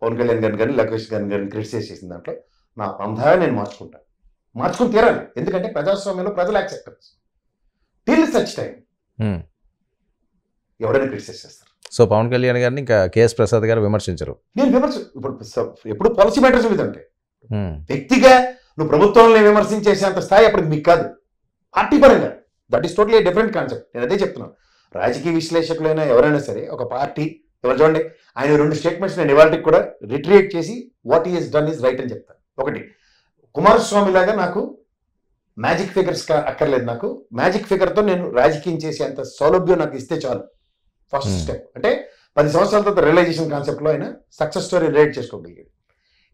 పవన్ కళ్యాణ్ గారిని కానీ లోకేష్ గారిని క్రిటిసైజ్ చేసిన దాంట్లో నా పంధాగా నేను మార్చుకుని తీరాలి. ఎందుకంటే ప్రజాస్వామ్యంలో ప్రజలు యాక్సెప్టెన్స్ టిల్ సచ్ టైం ఎవరైనా క్రిటిసైజ్ చేస్తారు. సో పవన్ కళ్యాణ్ గారిని ఇంకా కేఎస్ ప్రసాద్ గారు విమర్శించరు. నేను ఇప్పుడు పాలసీ మ్యాటర్స్ మీద అంటే వ్యక్తిగా నువ్వు ప్రభుత్వాన్ని విమర్శించేసేంత స్థాయి అప్పుడు మీకు కాదు. పార్టీ పరంగా that is totally different concept. నేను అదే చెప్తున్నాను. రాజకీయ విశ్లేషకులైనా ఎవరైనా సరే ఒక పార్టీ ఇవాళ చూడండి, ఆయన 2 స్టేట్మెంట్స్ నేను ఇవాళకి కూడా రిట్రియేట్ చేసి what is done is right అని చెప్తాను. ఒకటి, కుమారస్వామి లాగా నాకు మ్యాజిక్ ఫిగర్స్ అక్కర్లేదు, నాకు మ్యాజిక్ ఫిగర్తో నేను రాజకీయం చేసే అంత సౌలభ్యం నాకు ఇస్తే చాలు. ఫస్ట్ స్టెప్ అంటే 10 సంవత్సరాల తర్వాత రియలైజేషన్ కాన్సెప్ట్లో ఆయన సక్సెస్ స్టోరీ రిలేట్ చేసుకోగలిగాడు.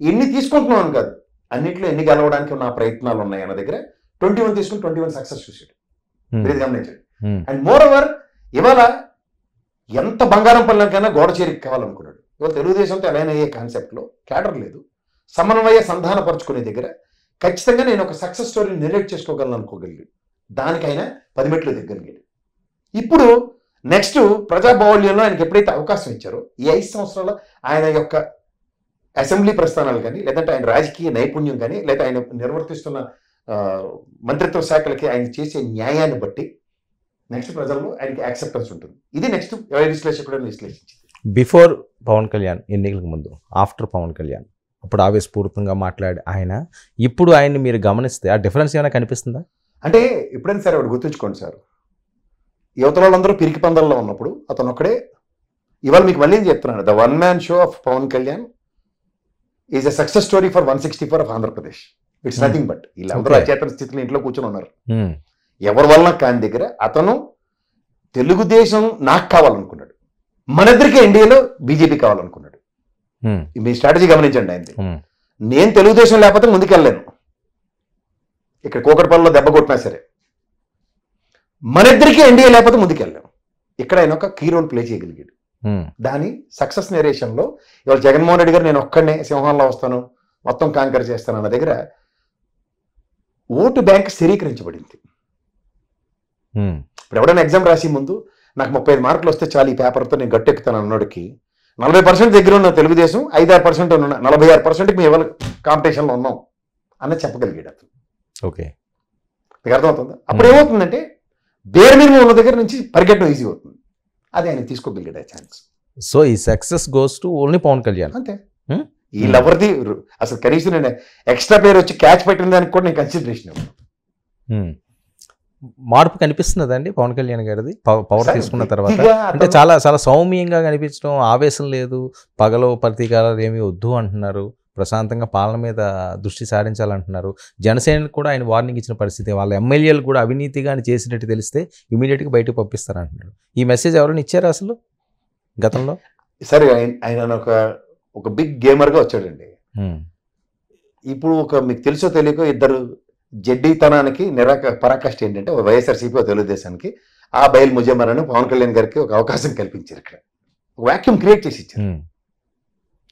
ఎన్ని తీసుకుంటున్నాను కాదు, అన్నింటిలో ఎన్ని గెలవడానికి నా ప్రయత్నాలు ఉన్నాయి అన్న దగ్గర 21 తీసుకుని 21 సక్సెస్ చూసాడు. మీరు గమనించండి. అండ్ మోర్ ఓవర్ ఇవాళ ఎంత బంగారం పనులకైనా గోడ చేరికి కావాలనుకున్నాడు. ఇవాళ తెలుగుదేశంతో అలైన్ అయ్యే కాన్సెప్ట్లో క్యాడర్ లేదు, సమన్వయ సంధానపరుచుకునే దగ్గర ఖచ్చితంగా నేను ఒక సక్సెస్ స్టోరీని నెరేట్ చేసుకోగలను అనుకోగలిగాడు. దానికైనా 10 మెట్లు దిగ్గలిగాడు. ఇప్పుడు నెక్స్ట్ ప్రజాబాహుళ్యంలో ఆయనకి ఎప్పుడైతే అవకాశం ఇచ్చారో ఈ 5 సంవత్సరాల ఆయన యొక్క అసెంబ్లీ ప్రస్థానాలు కానీ, లేదంటే ఆయన రాజకీయ నైపుణ్యం కానీ, లేదా ఆయన నిర్వర్తిస్తున్న మంత్రిత్వ శాఖలకి ఆయన చేసే న్యాయాన్ని బట్టి నెక్స్ట్ ప్రజల్లో ఆయనకి యాక్సెప్టెన్స్ ఉంటుంది. ఇది నెక్స్ట్ విశ్లేషకుడు విశ్లేషించింది. బిఫోర్ పవన్ కళ్యాణ్ ఎన్నికలకు ముందు, ఆఫ్టర్ పవన్ కళ్యాణ్ అప్పుడు ఆవేశపూర్వకంగా మాట్లాడి ఆయన, ఇప్పుడు ఆయన్ని మీరు గమనిస్తే ఆ డిఫరెన్స్ ఏమైనా కనిపిస్తుందా? అంటే ఎప్పుడైనా సరే ఒకటి గుర్తుంచుకోండి సార్, యువతల వాళ్ళందరూ పిరికి పందల్లో ఉన్నప్పుడు అతను ఒక్కడే. ఇవాళ మీకు మళ్ళీ చెప్తున్నాను, the one man show of Pawan Kalyan is a success story for 164 of Andhra Pradesh. It's nothing but వీళ్ళందరూ అచేతన స్థితిలో ఇంట్లో కూర్చొని ఉన్నారు. ఎవరి వలన కాని దగ్గర అతను తెలుగుదేశం నాకు కావాలనుకున్నాడు, మన ఇద్దరికి ఎన్డీఏలో బీజేపీ కావాలనుకున్నాడు. మీ స్ట్రాటజీ గమనించండి ఆయనది. నేను తెలుగుదేశం లేకపోతే ముందుకెళ్ళలేను, ఇక్కడ కూకట్పల్లిలో దెబ్బ కొట్టినా సరే, మన ఇద్దరికి ఎన్డీఏ లేకపోతే ముందుకెళ్ళాను. ఇక్కడ ఆయన ఒక కీ రోల్ ప్లే చేయగలిగాడు. దాని సక్సెస్ నేరేషన్లో ఇవాళ జగన్మోహన్ రెడ్డి గారు నేను ఒక్కడనే సింహంలో వస్తాను, మొత్తం కాంకర్ చేస్తాను అన్న దగ్గర ఓటు బ్యాంక్ స్థిరీకరించబడింది. ఇప్పుడు ఎవడైనా ఎగ్జామ్ రాసి ముందు నాకు 35 మార్కులు వస్తే చాలు, ఈ పేపర్తో నేను గట్టెక్కుతాను అన్నోడికి 40% దగ్గర ఉన్న తెలుగుదేశం 5-6% ఉన్న 46%కి మేము ఎవరు కాంపిటీషన్లో ఉన్నాం అన్నది చెప్పగలిగాడు అతను. ఓకే, మీకు అర్థమవుతుందా? అప్పుడు ఏమవుతుందంటే బేర్ మినిమం ఉన్న దగ్గర నుంచి పరిగెట్టడం ఈజీ అవుతుంది. అది ఆయన తీసుకోగలిగాడు ఆ ఛాన్స్. సో ఈ success goes to only Pawan Kalyan అంతే. వీళ్ళెవరిది అసలు కనీసం నేను ఎక్స్ట్రా ప్లేయర్ వచ్చి క్యాచ్ పెట్టిన దానికి కూడా నేను కన్సిడరేషన్. మార్పు కనిపిస్తున్నదండి పవన్ కళ్యాణ్ గారిది పవర్ తీసుకున్న తర్వాత? అంటే చాలా చాలా సౌమ్యంగా కనిపించడం, ఆవేశం లేదు, పగలో ప్రతీకారాలు ఏమీ వద్దు అంటున్నారు, ప్రశాంతంగా పాలన మీద దృష్టి సారించాలంటున్నారు. జనసేనకు కూడా ఆయన వార్నింగ్ ఇచ్చిన పరిస్థితి, వాళ్ళ ఎమ్మెల్యేలు కూడా అవినీతిగా చేసినట్టు తెలిస్తే ఇమీడియట్గా బయటకు పంపిస్తారంటున్నారు. ఈ మెసేజ్ ఎవరైనా ఇచ్చారా అసలు గతంలో? సరే, ఆయన ఒక బిగ్ గేమర్గా వచ్చాడండి. ఇప్పుడు మీకు తెలుసో తెలియకో ఇద్దరు జడ్డీతనానికి పరాకాష్ట ఏంటంటే వైఎస్ఆర్సీపీ తెలుగుదేశానికి ఆ బయలు ముజమ్మరని పవన్ కళ్యాణ్ గారికి ఒక అవకాశం కల్పించారు. ఇక్కడ వాక్యూమ్ క్రియేట్ చేసి ఇచ్చారు.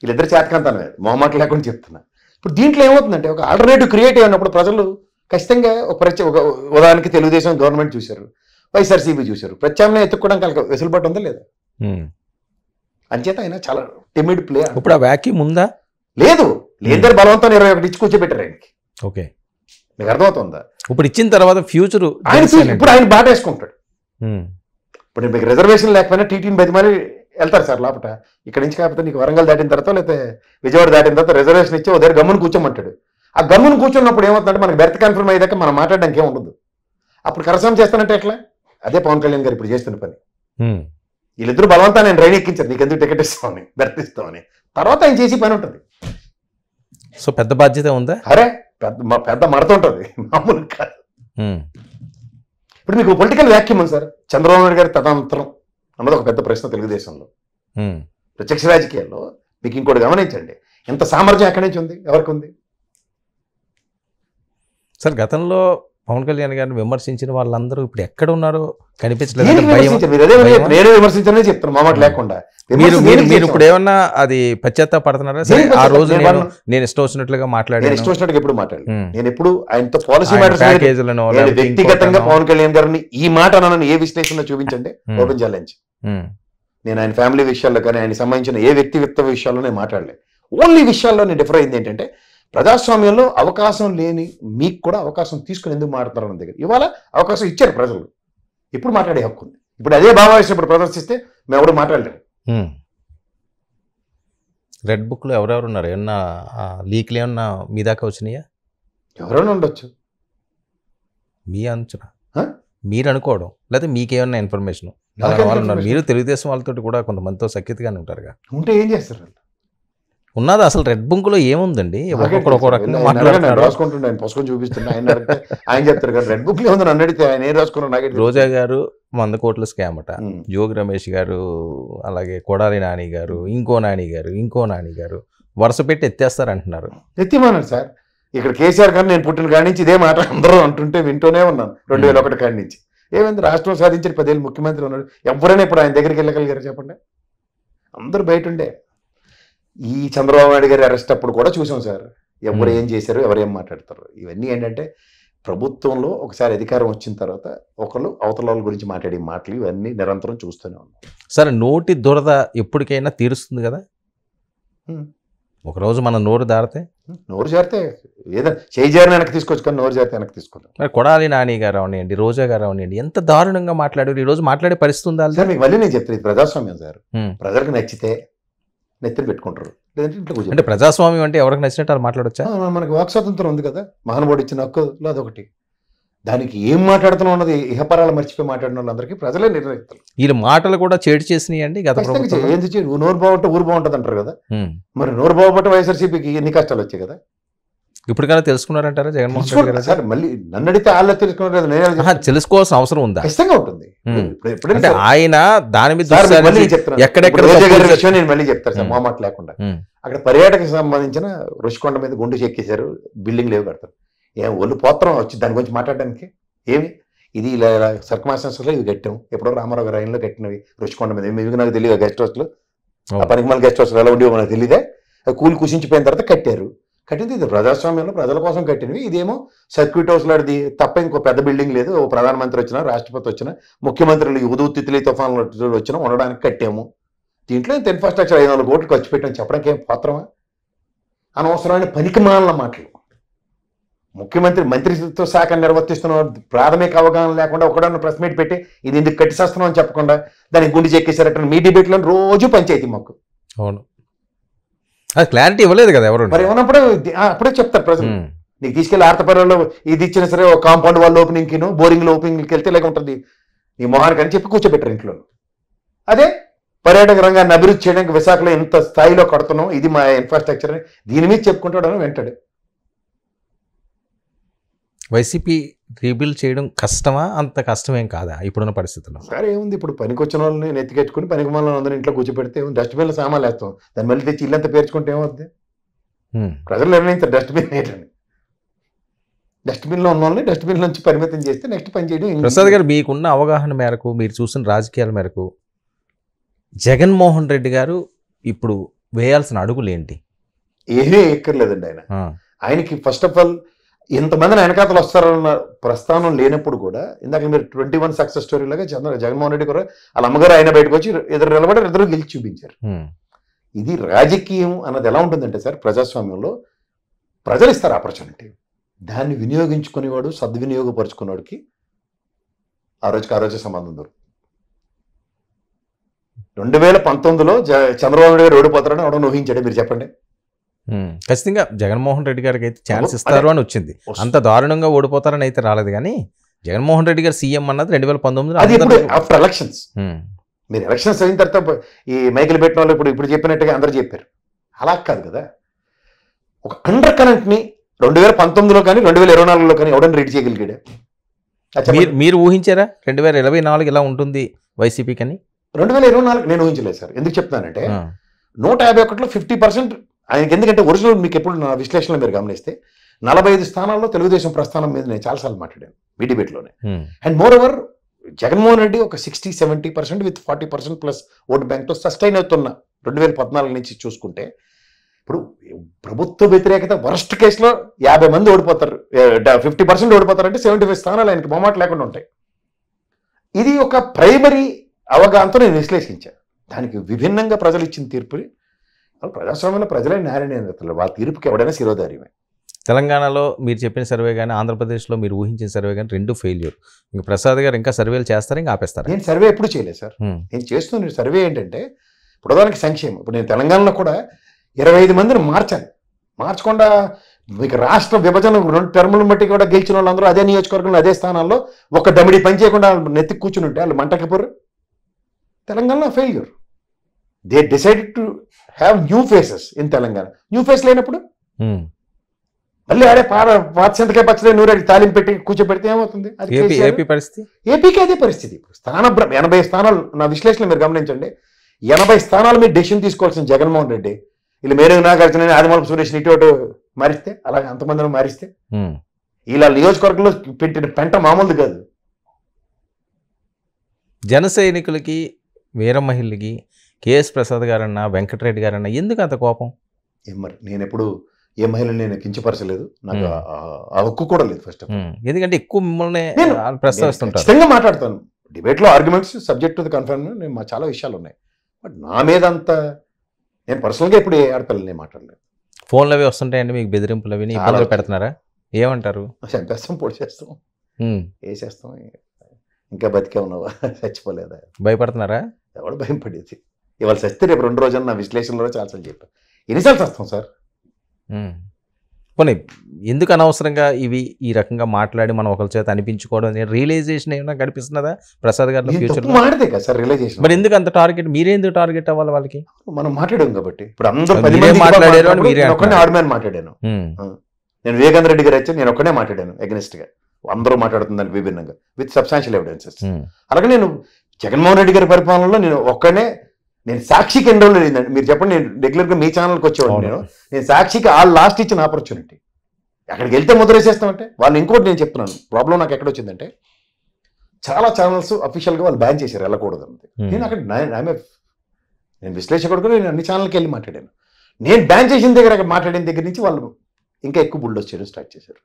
వీళ్ళిద్దరు చేతకాంతాను మొహమాట లేకుండా చెప్తున్నా. ఇప్పుడు దీంట్లో ఏమవుతుందంటే ఒక ఆల్టర్నేటివ్ క్రియేట్ అయినప్పుడు ప్రజలు ఖచ్చితంగా ఒక ఉదాహరణకి తెలుగుదేశం గవర్నమెంట్ చూశారు, వైఎస్ఆర్సీపీ చూశారు, ప్రత్యామ్నాయం ఎత్తుక్కోవడానికి వెసులుబాటు ఉందా లేదా? అంచేత ఆయన చాలా టిమిడ్ ప్లే. ఇప్పుడు ఆ వాక్యూమ్ ఉందా? లేదు, లేదంటే బలవంతం 21 ఇచ్చి కూర్చోబెట్టారు ఆయనకి. ఓకే, మీకు అర్థమవుతుందా? ఇప్పుడు ఇచ్చిన తర్వాత ఫ్యూచర్ ఇప్పుడు ఆయన బాట వేసుకుంటాడు. ఇప్పుడు మీకు రిజర్వేషన్ లేకపోయినా టీటీని బతిమాలి వెళ్తారు సార్ లోపల. ఇక్కడ నుంచి కాకపోతే నీకు వరంగల్ దాటిన తర్వాత లేకపోతే విజయవాడ దాటిన తర్వాత రిజర్వేషన్ ఇచ్చి ఓ దగ్గర గమ్మును కూర్చోమంటాడు. ఆ గమ్మును కూర్చున్నప్పుడు ఏమవుతుందంటే మనకి బెర్త్ కన్ఫర్మ్ అయ్యేదాకా మనం మాట్లాడడానికి ఏం ఉండదు. అప్పుడు కరసం చేస్తానంటే ఎట్లా? అదే పవన్ కళ్యాణ్ గారు ఇప్పుడు చేస్తున్న పని. వీళ్ళిద్దరూ బలవంతా నేను రైన్ ఎక్కించారు, నీకు ఎందుకు టికెట్ ఇస్తామని, బెర్త్ ఇస్తామని. తర్వాత ఆయన చేసి పని ఉంటుంది. సో పెద్ద బాధ్యత ఉందా? అరే పెద్ద మడత ఉంటుంది, మామూలు కాదు. ఇప్పుడు మీకు పొలిటికల్ వ్యాక్యూమ్ ఉంది సార్. చంద్రబాబు నాయుడు గారి తదనంతరం అన్నది ఒక పెద్ద ప్రశ్న తెలుగుదేశంలో. ప్రత్యక్ష రాజకీయాల్లో మీకు ఇంకోటి గమనించండి, ఎంత సామర్థ్యం ఎక్కడి నుంచి ఉంది, ఎవరికి ఉంది? సార్ గతంలో పవన్ కళ్యాణ్ గారిని విమర్శించిన వాళ్ళందరూ ఇప్పుడు ఎక్కడ ఉన్నారో కనిపించలేదు. నేనే విమర్శించనే చెప్తాను మామాట లేకుండా. మీరు ఇప్పుడు ఏమన్నా అది పశ్చాత్తాపడుతున్నారా? ఆ రోజు నేను ఇష్టం వచ్చినట్లుగా మాట్లాడాను, ఇష్టం వచ్చినట్టుగా ఎప్పుడు మాట్లాడలేదు. నేను ఎప్పుడు ఆయనతో పాలసీ వ్యక్తిగతంగా పవన్ కళ్యాణ్ గారిని ఈ మాట నన్ను ఏ విశ్లేషణ చూపించండి, ఓపెన్ ఛాలెంజ్. నేను ఆయన ఫ్యామిలీ విషయాల్లో కానీ ఆయన సంబంధించిన ఏ వ్యక్తిగత విషయాల్లో నేను మాట్లాడలేదు. ఓన్లీ విషయాల్లో నేను డిఫర్ అయింది ఏంటంటే ప్రజాస్వామ్యంలో అవకాశం లేని మీకు కూడా అవకాశం తీసుకుని ఎందుకు మాట్లాడతారు అన్న దగ్గర ఇవాళ అవకాశం ఇచ్చారు ప్రజలు. ఇప్పుడు మాట్లాడే హక్కు ఉంది. ఇప్పుడు అదే భావావేశం ఇప్పుడు ప్రదర్శిస్తే మేము ఎవరు మాట్లాడలేము. రెడ్ బుక్లో ఎవరెవరు ఉన్నారు? ఏమన్నా లీక్లు ఏమన్నా మీ దాకా వచ్చినాయా? ఎవరైనా ఉండొచ్చు. మీ అంచనా, మీరు అనుకోవడం, లేకపోతే మీకేమన్నా ఇన్ఫర్మేషన్ వాళ్ళు ఉన్నారు, మీరు తెలుగుదేశం వాళ్ళతో కూడా కొంతమందితో సఖ్యతగానే ఉంటారుగా, ఉంటే ఏం చేస్తారు వాళ్ళు? ఉన్నది అసలు రెడ్ బుక్ లో ఏముందండి, ఒక్కొక్కరు ఒక్కో రకంగా మాట్లాడుతున్నారు. రాసుకుంటుండే ఆయన పుస్తకం చూపిస్తున్నా, ఆయన చెప్తారు కదా రెడ్ బుక్ లో ఉంది, నన్ను అడిగితే ఆయన ఏం రాసుకున్నారు నాకే. రోజా గారు 100 కోట్ల స్కామ్ అట, జోగి రమేష్ గారు, అలాగే కొడాలి నాని గారు, ఇంకో నాని గారు వరుస పెట్టి ఎత్తేస్తారంటున్నారు. ఎత్తిమన్నారు సార్. ఇక్కడ కేసీఆర్ గారు నేను పుట్టిన కాడి నుంచి ఇదే మాట అందరూ అంటుంటే వింటూనే ఉన్నాను 2001 కాడి నుంచి. ఏమైంది, రాష్ట్రం సాధించిన 10 ఏళ్ళు ముఖ్యమంత్రి ఉన్నాడు, ఎవరైనా ఇప్పుడు ఆయన దగ్గరికి వెళ్ళగలిగారు చెప్పండి? అందరూ బయట ఉండే. ఈ చంద్రబాబు నాయుడు గారి అరెస్ట్ అప్పుడు కూడా చూసాం సార్, ఎవరు ఏం చేశారు, ఎవరేం మాట్లాడతారు. ఇవన్నీ ఏంటంటే ప్రభుత్వంలో ఒకసారి అధికారం వచ్చిన తర్వాత ఒకళ్ళు అవతల వాళ్ళ గురించి మాట్లాడే మాటలు ఇవన్నీ నిరంతరం చూస్తూనే ఉన్నాం. సరే, నోటి దురద ఎప్పటికైనా తీరుస్తుంది కదా, ఒకరోజు మనం నోరు జారితే ఏదో చేయి జారిన వెనక్కి తీసుకోవచ్చు, కానీ నోరు జారితే వెనక్కి తీసుకోవాలి. మరి కొడాలి నాని గారు అవనివ్వండి, రోజా గారు అవనివ్వండి, ఎంత దారుణంగా మాట్లాడారు. ఈ రోజు మాట్లాడే పరిస్థితి ఉందా సార్? మీకు మళ్ళీ నేను చెప్తాను, ఇది ప్రజాస్వామ్యం సార్. ప్రజలకు నచ్చితే నెత్తిని పెట్టుకుంటారు, లేదంటే ఇంట్లో కూర్చో. అంటే ప్రజాస్వామ్యం అంటే ఎవరికి నచ్చినట్టు అది మాట్లాడొచ్చా? మనకి వాక్ స్వాతంత్రం ఉంది కదా, మహానుభావుడు ఇచ్చిన హక్కులో అదొకటి. దానికి ఏం మాట్లాడుతున్నాం అన్నది ఇహపరాలు మర్చిపోయి మాట్లాడిన వాళ్ళందరికీ ప్రజలే నిర్ణయిస్తారు. వీళ్ళ మాటలు కూడా చేటు చేసినాయండి గత ప్రభుత్వం. ఏంది నోరు బాగుంటే ఊరు బాగుంటుంది అంటారు కదా, మరి నోరు బాగుంటే వైఎస్ఆర్సీపీకి ఎన్ని కష్టాలు వచ్చాయి కదా. ఇప్పటికైనా తెలుసుకున్నారంటారా జగన్మోహన్ రెడ్డి గారు? సార్ మళ్ళీ నన్ను అడిగితే వాళ్ళు తెలుసుకున్నారు, తెలుసుకోవాల్సిన అవసరం ఉందా? ఖచ్చితంగా ఉంటుంది. అంటే ఆయన దాని మీద ఎక్కడెక్కడ విషయం నేను మళ్ళీ చెప్తాను సార్, మొహమాట లేకుండా. అక్కడ పర్యాటక సంబంధించిన రుషికొండ మీద గుండు చెక్కేశారు, బిల్డింగ్ లేవు కడతారు. ఏం ఒళ్ళు పోత్రం వచ్చి దాని గురించి మాట్లాడడానికి ఏమి? ఇది ఇలా సర్కమాస్టెన్స్లో ఇవి కట్టాం, ఎప్పుడో రామారావు గారి ఆయనలో కట్టినవి రుషికొండ మీద. ఇవి నాకు తెలియదు, గెస్ట్ హౌస్లో ఆ పనికి మళ్ళీ గెస్ట్ హౌస్లో ఎలా ఉండేవో మనకు తెలియదే. కూలి కుసించిపోయిన తర్వాత కట్టారు. కట్టింది ఇది ప్రజాస్వామ్యంలో ప్రజల కోసం కట్టినవి. ఇదేమో సర్క్యూట్ హౌస్ లాంటిది తప్ప ఇంకో పెద్ద బిల్డింగ్ లేదు. ఓ ప్రధానమంత్రి వచ్చినా, రాష్ట్రపతి వచ్చినా, ముఖ్యమంత్రులు ఉదూ తిత్లీ తుఫాన్లు వచ్చినా ఉండడానికి కట్టాము. దీంట్లో ఇంత ఇన్ఫ్రాస్ట్రక్చర్ 500 కోట్లు ఖర్చు పెట్టామని చెప్పడానికి ఏం పాత్రమా? అనవసరమైన పనికిమాలిన మాటలు. ముఖ్యమంత్రి మంత్రిత్వ శాఖ నిర్వర్తిస్తున్న ప్రాథమిక అవగాహన లేకుండా ఒకడన్నా ప్రెస్ మీట్ పెట్టి ఇది ఎందుకు కట్టిసేస్తున్నాం అని చెప్పకుండా దానికి గుండి చెక్కేసారట. మీ డిబేట్లో రోజు పంచాయతీ మాకు. అవును, అది క్లారిటీ ఇవ్వలేదు కదా ఎవరు. మరి ఏమన్నప్పుడు అప్పుడే చెప్తారు ప్రజలు, నీకు తీసుకెళ్ళి ఆర్తపర్యంలో ఇది ఇచ్చినా సరే ఒక కాంపౌండ్ వాళ్ళ ఓపెనింగ్కి బోరింగ్లో ఓపెనింగ్కి వెళ్తే ఇలాగ ఉంటుంది నీ మొహానికి అని చెప్పి కూర్చోబెట్టారు ఇంట్లో. అదే పర్యాటక రంగాన్ని అభివృద్ధి చేయడానికి విశాఖలో ఎంత స్థాయిలో కడుతున్నాం, ఇది మా ఇన్ఫ్రాస్ట్రక్చర్ అని దీని మీద చెప్పుకుంటాడని వెంటాడు. వైసీపీ రీబిల్డ్ చేయడం కష్టమా? అంత కష్టమేం కాదా ఇప్పుడున్న పరిస్థితుల్లో? సరే ఏముంది, ఇప్పుడు పనికొచ్చిన వాళ్ళని నెత్తికెట్టుకుని పనికి మళ్ళీ అందరూ ఇంట్లో కూర్చోబెడితే డస్ట్బిన్లో సామాన్లు వేస్తాం, దాన్ని మళ్ళీ తెచ్చి ఇల్లంతా పేర్చుకుంటే ఏమవుద్ది? ప్రజలు నిర్ణయించారు డస్ట్బిన్ ఏంటని. డస్ట్బిన్లో ఉన్న వాళ్ళని డస్ట్బిన్ నుంచి పరిమితం చేస్తే నెక్స్ట్ పని చేయడం. ప్రసాద్ గారు, మీకున్న అవగాహన మేరకు, మీరు చూసిన రాజకీయాల మేరకు జగన్మోహన్ రెడ్డి గారు ఇప్పుడు వేయాల్సిన అడుగులు ఏంటి? ఏమీ ఎక్కర్లేదండి. ఆయనకి ఫస్ట్ ఆఫ్ ఆల్ ఇంతమందిని వెనకాతలు వస్తారన్న ప్రస్థానం లేనప్పుడు కూడా, ఇందాక మీరు 21 సక్సెస్ స్టోరీ లాగా జగన్మోహన్ రెడ్డి కూడా వాళ్ళ అమ్మగారు ఆయన బయటకు వచ్చి ఎదురు నిలబడి ఇద్దరు గెలిచి చూపించారు. ఇది రాజకీయం అన్నది ఎలా ఉంటుందంటే సార్, ప్రజాస్వామ్యంలో ప్రజలు ఇస్తారు ఆపర్చునిటీ, దాన్ని వినియోగించుకునేవాడు, సద్వినియోగపరుచుకునేవాడికి ఆ రోజు సంబంధం దొరుకుతుంది. 2019లో చంద్రబాబు నాయుడు గారు ఓడిపోతారని ఎవడో ఊహించాడే మీరు చెప్పండి? ఖచ్చితంగా జగన్మోహన్ రెడ్డి గారికి అయితే ఛాన్స్ ఇస్తారు అని వచ్చింది. అంత దారుణంగా ఓడిపోతారని అయితే రాలేదు. కానీ జగన్మోహన్ రెడ్డి గారు సీఎం అన్నది 2019 ఆఫ్టర్ ఎలక్షన్స్. మీరు ఎలక్షన్స్ అయిన తర్వాత ఈ మైకిల్ పెట్టిన వాళ్ళు ఇప్పుడు చెప్పినట్టుగా అందరూ చెప్పారు. అలా కాదు కదా, ఒక అండర్ కరెంట్ని 2019లో కానీ 2024లో కానీ ఎవడన్నా రీడ్ చేయగలిగాడు? మీరు ఊహించారా 2024 ఇలా ఉంటుంది వైసీపీ కని? 2024 నేను ఊహించలేదు సార్. ఎందుకు చెప్తానంటే 151లో 50% ఆయనకి. ఎందుకంటే ఒరిజినల్ మీకు ఎప్పుడు నా విశ్లేషణలో మీరు గమనిస్తే 45 స్థానాల్లో తెలుగుదేశం ప్రస్థానం మీద నేను చాలాసార్లు మాట్లాడాను మీ డిబేట్లోనే. And moreover Jaganmohan Reddy ఒక 60-70% విత్ 40% ప్లస్ ఓటు బ్యాంక్తో సస్టైన్ అవుతున్న 2014 నుంచి చూసుకుంటే, ఇప్పుడు ప్రభుత్వ వ్యతిరేకత వరస్ట్ కేసులో 50 మంది ఓడిపోతారు, 50% ఓడిపోతారంటే 75 స్థానాలు ఆయనకి మొహమాట లేకుండా ఉంటాయి. ఇది ఒక ప్రైమరీ అవగాహనతో నేను విశ్లేషించాను. దానికి విభిన్నంగా ప్రజలు ఇచ్చిన తీర్పుని, ప్రజాస్వామ్యంలో ప్రజలే న్యాయనేతలు, వాళ్ళ తీర్పుకి ఎవడైనా శిరోధార్యమే. తెలంగాణలో మీరు చెప్పిన సర్వే కానీ, ఆంధ్రప్రదేశ్లో మీరు ఊహించిన సర్వే కానీ 2 ఫెయిల్యూర్. ఇంకా ప్రసాద్ గారు ఇంకా సర్వేలు చేస్తారా, ఇంకా ఆపేస్తారా? నేను సర్వే ఎప్పుడు చేయలేదు సార్. నేను చేస్తున్న సర్వే ఏంటంటే ప్రధానికి సంక్షేమం. ఇప్పుడు నేను తెలంగాణలో కూడా 25 మందిని మార్చాను. మార్చకుండా మీకు రాష్ట్ర విభజన 2 టర్ములు బట్టి కూడా గెలిచిన వాళ్ళందరూ అదే నియోజకవర్గంలో అదే స్థానాల్లో ఒక దమిడి పని చేయకుండా నెత్తి కూర్చుని ఉంటే వాళ్ళు మంటకిపోరు. తెలంగాణలో failure. They decided to have new faces in Telangana. New face లేనప్పుడు మళ్ళీ ఆడే పాత చింతకాయ పచ్చడి నూరేడు తాలింపు పెట్టి కూర్చోబెడితే ఏమవుతుంది? ఏపీకి అదే పరిస్థితి. 80 స్థానాలు నా విశ్లేషణ మీరు గమనించండి. 80 స్థానాలు మీరు డెసిషన్ తీసుకోవాల్సిన జగన్మోహన్ రెడ్డి వీళ్ళు మేరే నాగార్జున ఆదిమూలపు సురేష్ ఇటు మారిస్తే, అలాగే అంతమందిని మారిస్తే ఇలా నియోజకవర్గంలో పెట్టిన పెంట మామూలుది కాదు. జన సైనికులకి, వీర మహిళకి కేఎస్ ప్రసాద్ గారన్నా, వెంకటరెడ్డి గారన్నా ఎందుకు అంత కోపం? మరి నేను ఎప్పుడు ఏ మహిళని నేను కించపరచలేదు. నాకు ఆ హక్కు కూడా లేదు. ఫస్ట్ ఎందుకంటే ఎక్కువ మిమ్మల్ని ప్రస్తావిస్తుంటారు. ఖచ్చితంగా మాట్లాడతాను. డిబేట్లో arguments subject to the confirm నేను చాలా విషయాలు ఉన్నాయి. బట్ నా మీద అంత నేను పర్సనల్గా ఇప్పుడు ఏ ఆడపిల్లని మాట్లాడలేదు. ఫోన్లు అవి వస్తుంటాయండి మీకు, బెదిరింపులు అవి ఇబ్బందులు పెడుతున్నారా? ఏమంటారు? చంపేస్తాం, పొడి చేస్తాం, వేసేస్తాం. ఇంకా బతికే ఉన్నావా, చచ్చిపోలేదా? భయపడుతున్నారా? ఎవడు భయం పడేది? ఇవాళ చస్తే రేపు 2 రోజులు నా విశ్లేషణలో చాలాసార్లు చెప్పాను. ఎన్నిసార్లు వస్తాం సార్? పోనీ ఎందుకు అనవసరంగా ఇవి ఈ రకంగా మాట్లాడి మనం ఒకరి చేత అనిపించుకోవడం రియలైజేషన్ ఏమైనా కనిపిస్తున్నదా ప్రసాద్ గారు ఫ్యూచర్ మాట్లాడే కదా సార్ రియలైజేషన్? మరి ఎందుకు అంత టార్గెట్? మీరెందుకు టార్గెట్ అవ్వాలి వాళ్ళకి? మనం మాట్లాడాం కాబట్టి. ఇప్పుడు అందరూ మాట్లాడారు, ఆర్మేన్ మాట్లాడాను. నేను వివేకానంద రెడ్డి గారు అయితే నేను ఒక్కనే మాట్లాడాను అగెనిస్ట్ గా. అందరూ మాట్లాడుతుందని విభిన్నంగా విత్ సబ్స్టాన్షియల్ ఎవిడెన్సెస్. అలాగే నేను జగన్మోహన్ రెడ్డి గారి పరిపాలనలో నేను సాక్షికి ఎన్ని రోజులు అయిందండి మీరు చెప్పండి. నేను రెగ్యులర్గా మీ ఛానల్కి వచ్చేవాడు. నేను సాక్షికి లాస్ట్ ఇచ్చిన ఆపర్చునిటీ. అక్కడికి వెళ్తే ముద్రేసేస్తామంటే వాళ్ళు ఇంకోటి నేను చెప్తున్నాను. ప్రాబ్లం నాకు ఎక్కడ వచ్చిందంటే చాలా ఛానల్స్ అఫీషియల్గా వాళ్ళు బ్యాన్ చేశారు, వెళ్ళకూడదు అంతే. నేను అక్కడ నేను విశ్లేషకుడు, నేను అన్ని ఛానల్కి వెళ్ళి మాట్లాడాను. నేను బ్యాన్ చేసిన దగ్గర మాట్లాడిన దగ్గర నుంచి వాళ్ళు ఇంకా ఎక్కువ బుల్డోస్ చేయడం స్టార్ట్ చేశారు.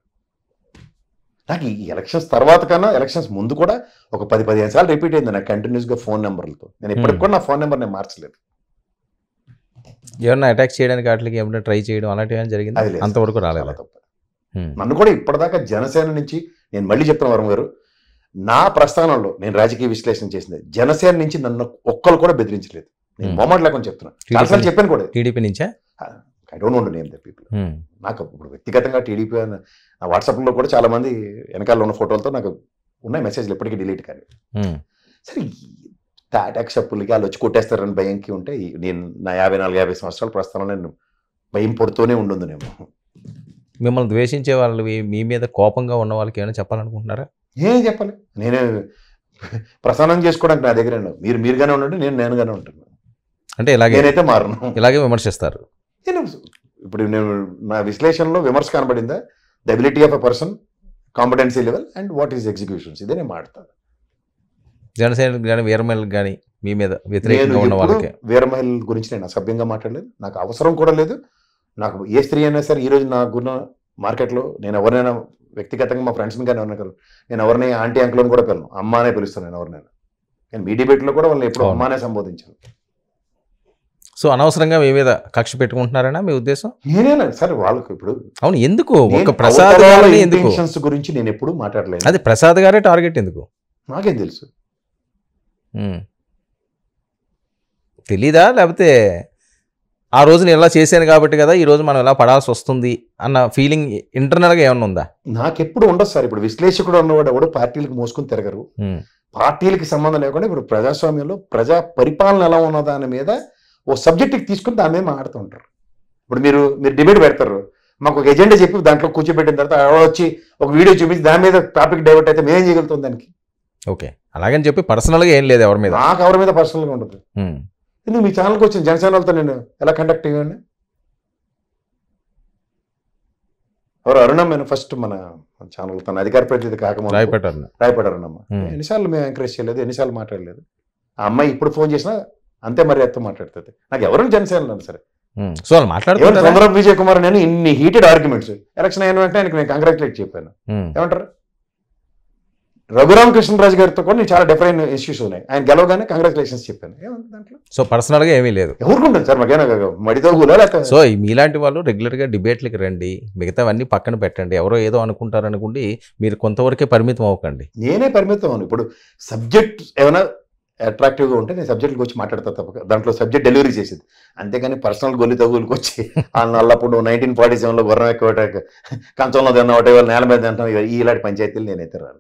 నాకు ఈ ఎలక్షన్స్ తర్వాత కన్నా ఎలక్షన్స్ ముందు కూడా ఒక 10-15 సార్లు రిపీట్ అయింది నాకు కంటిన్యూస్గా ఫోన్ నెంబర్లతో. నేను ఇప్పటికి కూడా నా ఫోన్ నెంబర్ నేను మార్చలేదు. ఏమన్నా అటాక్ చేయడానికి వాటికి ఏమన్నా ట్రై చేయడం అలాంటివి ఏమైనా జరిగింది? అంతవరకు రాలేదు. తప్ప నన్ను కూడా ఇప్పటిదాకా జనసేన నుంచి నేను మళ్ళీ చెప్తున్న వరం గారు, నా ప్రస్థానంలో నేను రాజకీయ విశ్లేషణ చేసింది జనసేన నుంచి నన్ను ఒక్కరు కూడా బెదిరించలేదు. నేను మొహమాట లేకుండా చెప్తున్నా. చాలాసార్లు చెప్పాను కూడా. టీడీపీ నుంచా? I don't want to name the people. నాకు ఇప్పుడు వ్యక్తిగతంగా టీడీపీ నా వాట్సాప్లో కూడా చాలా మంది వెనకాల ఉన్న ఫోటోలతో నాకు ఉన్నాయి మెసేజ్లు, ఎప్పటికీ డిలీట్ కానీ. సరే టాటాక్ షప్పులకి వాళ్ళు వచ్చి కొట్టేస్తారని భయంకి ఉంటే నేను నా 54-50 సంవత్సరాల ప్రస్థానంలో నేను భయం పడుతూనే ఉండుందునేమో. మిమ్మల్ని ద్వేషించే వాళ్ళు, మీ మీద కోపంగా ఉన్న వాళ్ళకి ఏమైనా చెప్పాలనుకుంటున్నారా? ఏం చెప్పాలి? నేనే ప్రసారం చేసుకోవడానికి నా దగ్గర మీరుగానే ఉండండి, నేనుగానే ఉంటాను. అంటే ఇలాగే నేనైతే మారను. ఇలాగే విమర్శిస్తారు. ఇప్పుడు నేను నా విశ్లేషణలో విమర్శ కనబడిందా? The ability of a person, competency level and what is executions, ఇదే నేను మాట్లాడతాను. జనసేనకు కానీ వీరమహిళకు కానీ మీ మీద వ్యతిరేకంగా ఉన్న వాళ్ళకి వీరమహిళ గురించి నేను అసభ్యంగా మాట్లాడలేదు. నాకు అవసరం కూడా లేదు. నాకు ఏ స్త్రీ అయినా సరే ఈరోజు నాకున్న మార్కెట్లో నేను ఎవరినైనా వ్యక్తిగతంగా మా ఫ్రెండ్స్ని కానీ ఎవరైనా నేను ఎవరిని ఆంటీ అంకుల్ని కూడా పిలను, అమ్మ అనే పిలుస్తాను నేను ఎవరినైనా. నేను మీ డిబేట్లో కూడా వాళ్ళని ఎప్పుడు అమ్మానే సంబోధించాను. సో అనవసరంగా మీ మీద కక్ష పెట్టుకుంటున్నారనా మీ ఉద్దేశం? నేనేనా సార్ వాళ్ళకు ఇప్పుడు అవును ఎందుకు ఒక ప్రసాద్ గారి ఇంటెన్షన్స్ గురించి నేను ఎప్పుడు మాట్లాడలేదు. అది ప్రసాద్ గారే టార్గెట్ ఎందుకు నాకేం తెలుసు? తెలీదా? లేకపోతే ఆ రోజు నేను ఇలా చేశాను కాబట్టి కదా ఈ రోజు మనం ఇలా పడాల్సి వస్తుంది అన్న ఫీలింగ్ ఇంటర్నల్గా ఏమన్నా ఉందా? నాకెప్పుడు ఉండదు సార్. ఇప్పుడు విశ్లేషకుడు అన్నవాడు ఎవడు పార్టీలకు మోసుకుని తిరగరు. పార్టీలకి సంబంధం లేకుండా ఇప్పుడు ప్రజాస్వామ్యంలో ప్రజా పరిపాలన ఎలా ఉన్న దాని మీద ఓ సబ్జెక్ట్కి తీసుకుని దాని మీద మాట్లాడుతూ ఉంటారు. ఇప్పుడు మీరు డిబేట్ పెడతారు, మాకు ఒక ఎజెండా చెప్పి దాంట్లో కూర్చోబెట్టిన తర్వాత వచ్చి ఒక వీడియో చూపించి దాని మీద టాపిక్ డైవర్ట్ అయితే మేమేం చేయగలుగుతాం దానికి? ఓకే, అలాగని చెప్పి పర్సనల్గా ఏం లేదు ఎవరి మీద? నాకు ఎవరి మీద పర్సనల్గా ఉండదు. ఎందుకు మీ ఛానల్కి వచ్చిన జనసేనలతో నేను ఎలా కండక్ట్ అయ్యాను? ఎవరు అరుణమ్మ ఫస్ట్ మన ఛానల్ తన అధికార ప్రతినిధి కాకముందు రాయపడ అరుణమ్మ ఎన్నిసార్లు మేము ఎంకరేజ్ చేయలేదు, ఎన్నిసార్లు మాట్లాడలేదు. ఆ అమ్మాయి ఇప్పుడు ఫోన్ చేసినా అంతే మరి ఎత్తు మాట్లాడుతుంది. నాకు ఎవరైనా జనసేన సరే సో మాట్లాడుతున్నారు. చంద్రబాబు విజయ్ కుమార్ నేను ఇన్ని హీటెడ్ ఆర్గ్యుమెంట్స్ ఎలక్షన్ అయిన వెంటనే ఆయనకి నేను కంగ్రాచులేట్ చెప్పాను. ఏమంటారు? రఘురామకృష్ణరాజు గారితో కూడా నేను చాలా డిఫరెంట్ ఇష్యూస్ ఉన్నాయి. ఆయన గెలవగానే కంగ్రాచులేషన్స్ చెప్పాను. ఏమంటే దాంట్లో సో పర్సనల్గా ఏమీ లేదు. ఎవరుకుంటుంది సార్ మాకేనా మడితో కూడా లేక. సో మీలాంటి వాళ్ళు రెగ్యులర్గా డిబేట్లకి రండి, మిగతావన్నీ పక్కన పెట్టండి. ఎవరో ఏదో అనుకుంటారు అనుకుంటే మీరు కొంతవరకే పరిమితం అవ్వకండి. నేనే పరిమితం అవ్వను. ఇప్పుడు సబ్జెక్ట్ ఏమైనా అట్రాక్టివ్గా ఉంటే నేను సబ్జెక్ట్కి వచ్చి మాట్లాడతా తప్పక, దాంట్లో సబ్జెక్ట్ డెలివరీ చేసేది. అంతేగాని పర్సనల్ గొల్లి తగులుకి వచ్చి అల్లప్పుడు 1947లో గుర్రం ఎక్కువ కంచంలో తిన్న ఒకటే నేల మీద తింటాం ఇలాంటి పంచాయతీలు నేనైతే రాను.